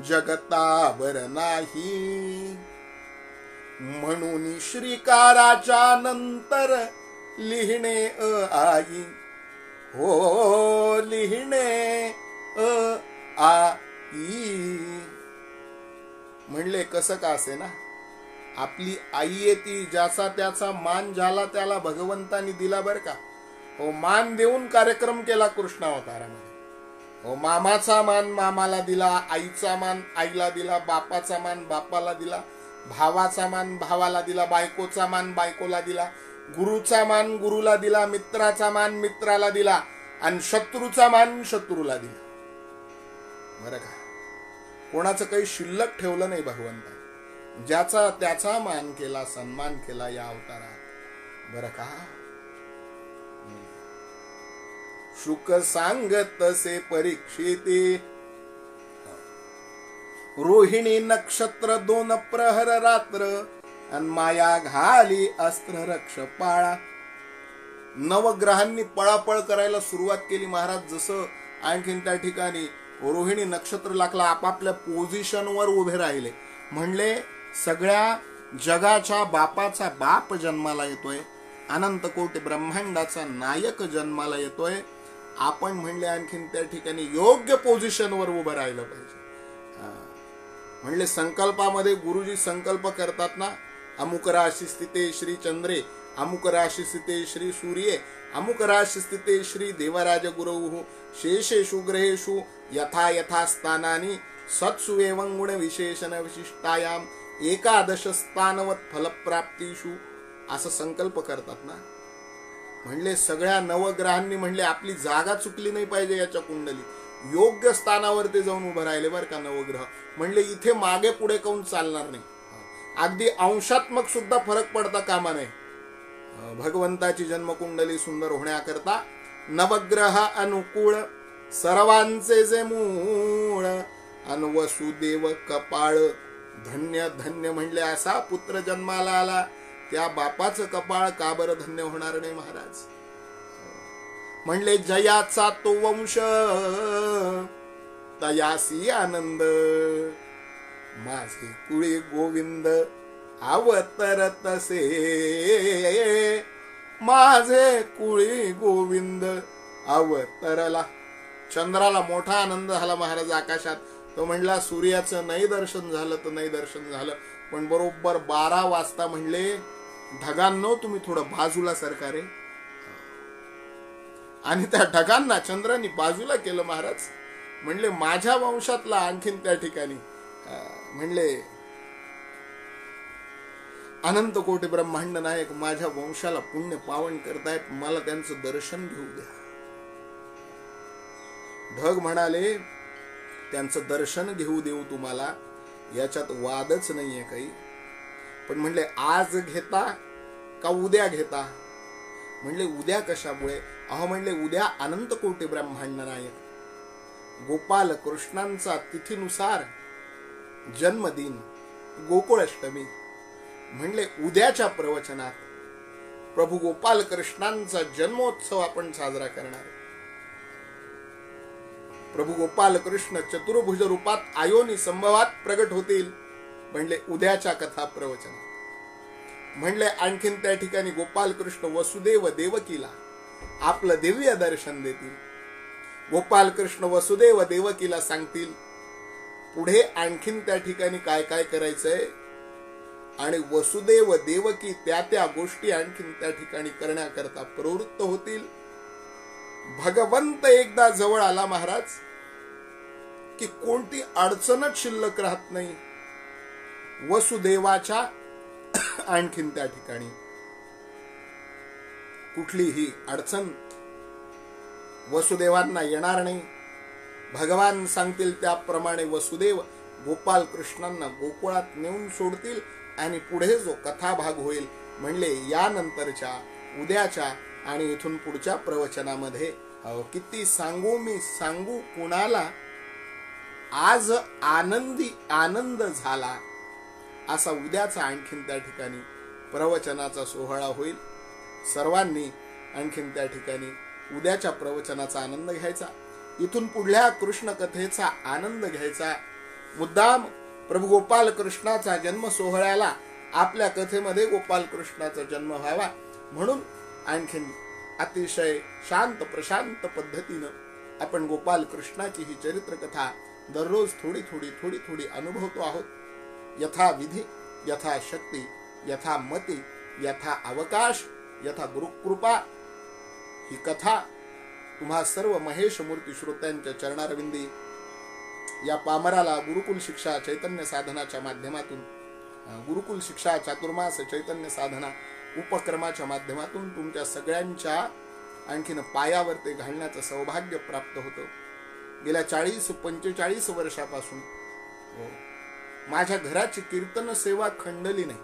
जगतावर नाही. म्हणून श्रीकाराच्या नंतर लिहिणे आई, हो लिहिणे आई. म्हणले कसं का असे ना, आपली आई आहे ती, ज्याचा त्याचा मान ज्याला त्याला भगवंतानी दिला बर का. हो मान देऊन कार्यक्रम केला कृष्णावतारामध्ये. हो मामाचा मान मामाला दिला, आईचा मान आईला दिला, बापाचा मान बापाला दिला, भावाचा मान भावाला दिला, बायकोचा मान बायकोला दिला, गुरुचा मान गुरुला दिला, मित्राचा मान मित्राला दिला आणि शत्रूचा मान शत्रूला दिला. बरं का, कोणाचं काही शिल्लक ठेवलं नाही भगवंता. ज्याचा त्याचा मान केला, सन्मान केला या अवतारात. बरं का, शुक सांगत से परीक्षिते, रोहिणी नक्षत्र 2 प्रहर रात्र, आणि माया घाली अस्त्र रक्ष पाळा. नवग्रहांनी पळापळ करायला सुरुवात केली महाराज. जसं आणखीन त्या ठिकाणी रोहिणी नक्षत्र लागला, आपापल्या पोझिशनवर उभे राहिले. म्हणले सगळ्या जगाच्या बापाचा बाप जन्माला येतोय, अनंत कोटी ब्रह्मांडाचा नायक जन्माला येतोय. आपण म्हणले आणखीन त्या ठिकाणी योग्य पोझिशनवर उभं राहिलं पाहिजे. म्हणले संकल्पामध्ये गुरुजी संकल्प करतात ना, अमुक राशी स्थिते श्री चंद्रे, अमुक राशी स्थिते श्री सूर्ये, अमुक राशी स्थिते श्री देवराज गुरु, शेषेषु ग्रहेषु यथा यथा स्थानानि सत्सु एवं गुण विशेषण विशिष्टायाम एकादश स्थानवत फलप्राप्तीषु, असं संकल्प करतात ना. म्हणले सगळ्या नवग्रहांनी म्हणले आपली जागा चुकली नाही पाहिजे याच्या कुंडलीत, योग्य स्थानावर ते जाऊन उभं राहिले बरं का नवग्रह. म्हणले इथे मागे पुढे काऊन चालणार नाही, अगदी अंशात्मक सुद्धा फरक पडता कामा नये. भगवंताची जन्मकुंडली सुंदर होण्याकरता नवग्रह अनुकूळ सर्वांचे जे मूळ, अन वसुदेव कपाळ धन्य धन्य. म्हणले असा पुत्र जन्माला आला, त्या बापाचं कपाळ का बरं धन्य होणार नाही महाराज. म्हणले जयाचा तो वंश तयासी आनंद, माझे कुळी गोविंद अवतरत असे, माझे कुळी गोविंद अवतरला. चंद्राला मोठा आनंद झाला महाराज आकाशात. तो म्हणला सूर्याचं नाही दर्शन झालं तर नाही दर्शन झालं, पण बरोबर 12 वाजता म्हणले ढगांनो तुम्ही थोडं बाजूला सरका रे. आणि त्या ढगांना चंद्राने बाजूला केलं महाराज. म्हणले माझ्या वंशातला आणखीन त्या ठिकाणी म्हणले अनंत कोटी ब्रह्मांड नायक माझ्या वंशाला पुण्य पावन करतायत, मला त्यांचं दर्शन घेऊ द्या. ढग म्हणाले त्यांचं दर्शन घेऊ देऊ तुम्हाला, याच्यात वादच नाहीये काही. पण म्हणले आज घेता का उद्या घेता? म्हणले उद्या कशामुळे? अहो म्हणले उद्या अनंत कोटी ब्रह्मांड नायक गोपाल कृष्णांचा तिथीनुसार जन्मदिन गोकुळ अष्टमी. म्हणले उद्याच्या प्रवचनात प्रभू गोपाल कृष्णांचा जन्मोत्सव आपण साजरा करणार. प्रभू गोपाल कृष्ण चतुर्भुज रूपात आयोनी संभवात प्रगट होतील. म्हणले उद्याच्या कथा प्रवचन. म्हणले आणखीन त्या ठिकाणी गोपाल कृष्ण वसुदेव देवकीला आपलं दिव्य दर्शन देतील. गोपाल कृष्ण वसुदेव देवकीला सांगतील पुढे आणखीन त्या ठिकाणी काय काय करायचंय, आणि वसुदेव देवकी त्या त्या गोष्टी आणखीन त्या ठिकाणी करण्याकरता प्रवृत्त होतील. भगवंत एकदा जवळ आला महाराज की कोणती अडचणच शिल्लक राहत नाही. वसुदेवाच्या आणखीन त्या ठिकाणी कुठलीही अडचण वसुदेवांना येणार नाही. भगवान सांगतील त्याप्रमाणे वसुदेव गोपाल कृष्णांना गोकुळात नेऊन सोडतील आणि पुढे जो कथा भाग होईल म्हणले यानंतरच्या उद्याच्या आणि इथून पुढच्या प्रवचनामध्ये किती सांगू मी सांगू कुणाला, आज आनंद झाला असा उद्याचा आणखीन त्या ठिकाणी प्रवचनाचा सोहळा होईल. सर्वांनी आणखीन त्या ठिकाणी उद्याच्या प्रवचनाचा आनंद घ्यायचा, इथून पुढल्या कृष्ण कथेचा आनंद घ्यायचा. मुद्दाम प्रभू गोपाल कृष्णाचा जन्म सोहळ्याला आपल्या कथेमध्ये गोपाल कृष्णाचा जन्म व्हावा म्हणून आणखीन अतिशय शांत प्रशांत पद्धतीनं आपण गोपाल कृष्णाची ही चरित्र कथा दररोज थोडी थोडी अनुभवतो आहोत. यथा विधी, यथा शक्ती, यथा मती, यथा अवकाश, यथा गुरुकृपा ही कथा तुम्हा सर्व महेश मूर्ती श्रोत्यांच्या चरणारविंदी या पामराला गुरुकुल शिक्षा चैतन्य साधनाच्या माध्यमातून, गुरुकुल शिक्षा चातुर्मास चैतन्य साधना उपक्रमाच्या माध्यमातून तुमच्या सगळ्यांच्या आणखीन पायावर ते घालण्याचं सौभाग्य प्राप्त होतं. गेल्या 40-45 वर्षापासून माझ्या घराची कीर्तन सेवा खंडली नाही.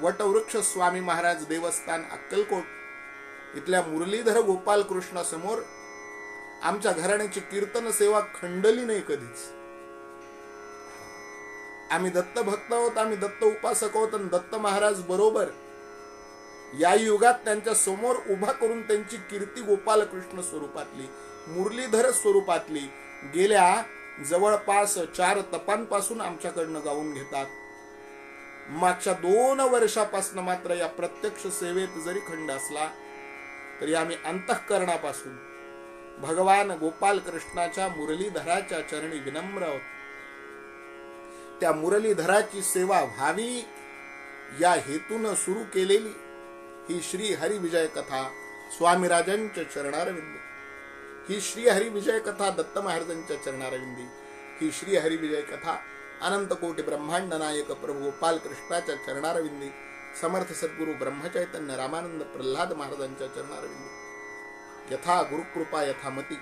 वटवृक्ष स्वामी महाराज देवस्थान अक्कलकोट इथल्या मुरलीधर गोपाल कृष्ण समोर आमच्या घराण्याची कीर्तन सेवा खंडली नाही कधीच. आम्ही दत्त भक्त आहोत, आम्ही दत्त उपासक आहोत आणि दत्त महाराज बरोबर या युगात त्यांच्या समोर उभा करून त्यांची कीर्ती गोपाल कृष्ण स्वरूपातली, मुरलीधर स्वरूपातली गेल्या जवळपास 4 तपांपासून आमच्याकडनं गाऊन घेतात. मागच्या 2 वर्षापासून मात्र या प्रत्यक्ष सेवेत जरी खंड असला तरी आम्ही अंतःकरणापासून भगवान गोपाल कृष्णाच्या मुरलीधराच्या चरणी विनम्र आहोत. त्या मुरलीधराची सेवा व्हावी या हेतून सुरू केलेली ही श्री हरी विजय कथा स्वामीराजांच्या चरणारविंदी, ही श्री हरी विजय कथा दत्त महाराजांच्या चरणारविंदी, ही श्री हरी विजय कथा अनंत कोटी ब्रह्मांड नायक प्रभू गोपाल कृष्णाच्या चरणारविंदी, समर्थ सद्गुरु ब्रह्मचैतन्य रामानंद प्रल्हाद महाराजांच्या चरणारविंदी यथा गुरुकृपा यथा मती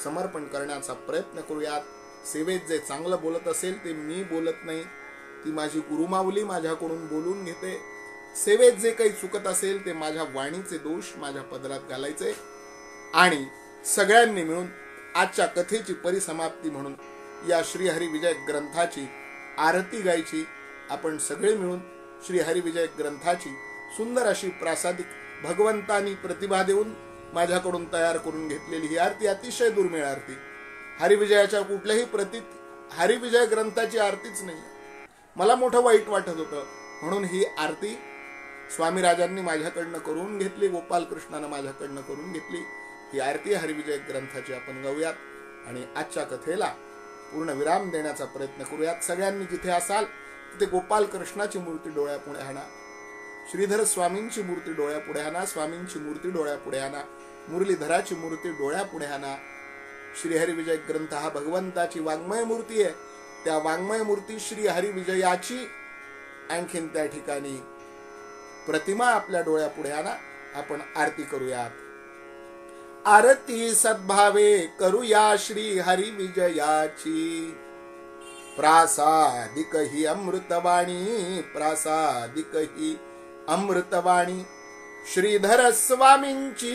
समर्पण करण्याचा प्रयत्न करूयात. सेवेत जे चांगलं बोलत असेल ते मी बोलत नाही, ती माझी गुरुमाऊली माझ्याकडून बोलून घेते. सेवेत जे काही चुकत असेल ते माझ्या वाणीचे दोष माझ्या पदरात घालायचे आणि सगळ्यांनी मिळून आजच्या कथेची परिसमाप्ती म्हणून या श्री हरी विजय ग्रंथाची आरती गायची. आपण सगळे मिळून श्री हरी विजय ग्रंथाची सुंदर अशी प्रासादिक भगवंतानी प्रतिभा देऊन माझ्याकडून तयार करून घेतलेली ही आरती अतिशय दुर्मिळ आरती. हरिविजयाच्या कुठल्याही प्रतीत हरिविजय ग्रंथाची आरतीच नाही. मला मोठं वाईट वाटत होतं म्हणून ही आरती स्वामीराजांनी माझ्याकडनं करून घेतली, गोपाल कृष्णानं माझ्याकडनं करून घेतली. ही आरती हरिविजय ग्रंथाची आपण गाऊयात आणि आजच्या कथेला पूर्ण विराम देण्याचा प्रयत्न करूयात. सगळ्यांनी जिथे असाल तिथे गोपाल कृष्णाची मूर्ती डोळ्यापुढे आणा, श्रीधर स्वामींची मूर्ती डोळ्यापुढे आणा, स्वामींची मूर्ती डोळ्यापुढे आणा, मुरलीधराची मूर्ती डोळ्यापुढे आणा. श्रीहरी विजय ग्रंथ हा भगवंताची वाङ्मय मूर्ती आहे. त्या वाङ्मय मूर्ती श्री हरी विजयाची आणखीन त्या ठिकाणी प्रतिमा आपल्या डोळ्यापुढे आणा. आपण आरती करूयात. आरती सद्भावे करूया श्री हरी विजयाची, प्रासादिक ही अमृतवाणी, प्रासादिक ही अमृतवाणी. श्रीधर स्वामींची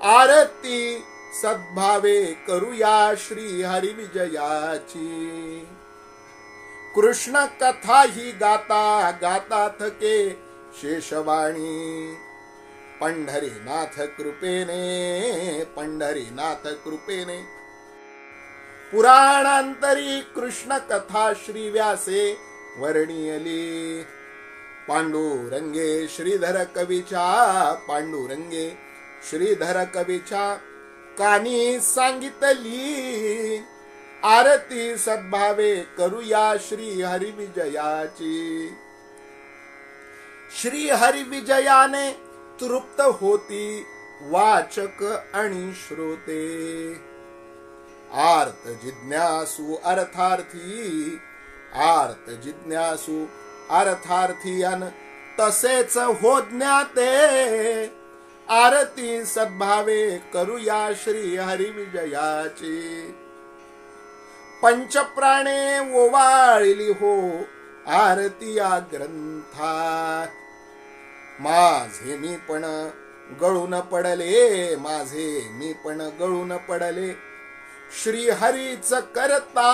आरती सद्भावे करूया श्री हरी विजयाची. कृष्ण कथा ही गाता गाता थके शेषवाणी, पंढरीनाथ कृपेने, पंढरीनाथ कृपेने. पुराणांतरी कृष्ण कथा श्री व्यासे वर्णियली, पांडुरंगे श्रीधर कवीच्या, पांडुरंगे श्रीधर कवीच्या कानी सांगितली. आरती सद्भावे करूया श्री हरी विजयाची. श्री हरी विजयाने तृप्त होती वाचक आणि श्रोते. आर्त जिज्ञासू अर्थार्थी, आर्त जिज्ञासू अर्थार्थी अन तसेच हो ज्ञाते. आरती सद्भावे करूया श्री हरी विजयाची पंचप्राणे ओवाळली हो आरती या ग्रंथा माझे मी पण गळून पडले माझे मी पण गळून पडले श्री हरीच करता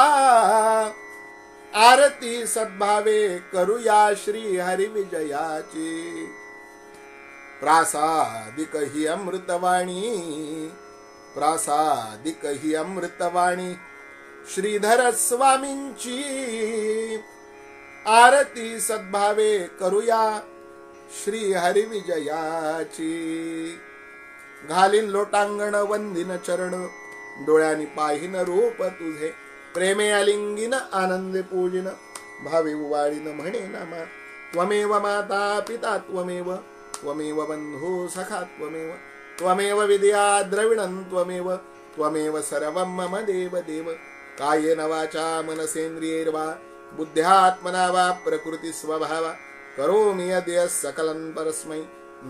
आरती सद्भावे करूया श्री हरी विजयाची प्रासादिक ही अमृतवाणी प्रासादिक ही अमृतवाणी श्रीधर स्वामींची आरती सद्भावे करूया श्री हरी विजयाची घालीन लोटांगण वंदिन चरण डोळ्यांनी पाहिन रूप तुझे प्रेमे अलिंगिन आनंदे पूजिन भावे उवाळीन म्हणे नामा त्वमेव माता पिता त्वमेव त्वमेव बंधू सखा त्वमेव त्वमेव विद्या द्रविणं त्वमेव त्वमेव सर्वं मम देव देव कायेन वाचा मनसेन्द्रियैर्वा बुद्ध्यात्मना वा प्रकृति स्वभावा करोमि यद्य सकलं परस्मै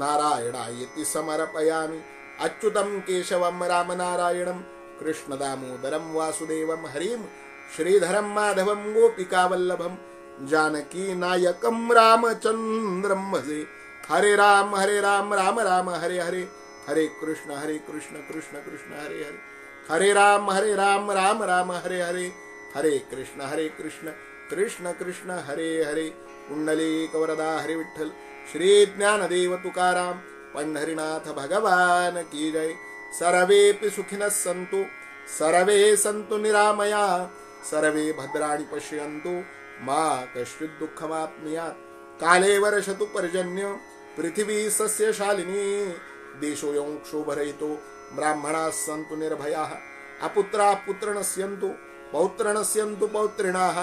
नारायणायेति समर्पयामि अच्युतं केशवं रामनारायणं कृष्ण दामोदरं वासुदेवं हरिं श्रीधरं माधवं गोपिकावल्लभं जानकी नायकं रामचन्द्रं भजे हरे राम राम राम हरे हरे हरे कृष्ण कृष्ण कृष्ण हरे हरे हरे राम राम राम हरे हरे हरे कृष्ण कृष्ण कृष्ण हरे हरे पुंडलीक वरदा हरे विठ्ठल श्री ज्ञानदेव तुकाराम पंढरीनाथ भगवान की जय सर्वेपि सुखिनः सन्तु सर्वे सन्तु निरामया सर्वे भद्राणि पश्यन्तु मा कश्चित् दुःखमाप्नुयात् काले वर्षतु पर्जन्य पृथिवी सस्यशालिनी देशोऽयं क्षोभरहितो ब्राह्मणाः सन्तु निर्भयाः अपुत्राः पुत्रनस्यन्तु पौत्रनस्यन्तु पौत्रिणाः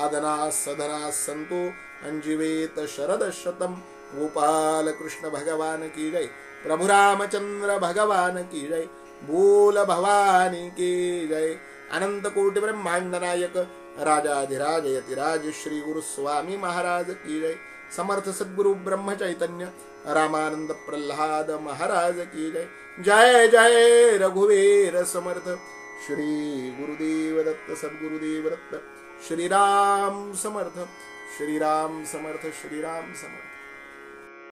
आदनाः सदनाः सन्तु अंजीवेत शरदशतं गोपाल कृष्ण भगवान की जय प्रभु रामचंद्र भगवान की जय बोल भवानी की जय अनंत कोटि ब्रह्मांड नायक राजाधिराज यतिराज श्री गुरु स्वामी महाराज की जय समर्थ सद्गुरु ब्रह्म चैतन्य रामानंद प्रल्हाद महाराज की जय जय जय रघुवीर समर्थ श्री गुरुदेव दत्त सद्गुरुदेव दत्त श्री राम समर्थ श्री राम समर्थ श्री राम समर्थ।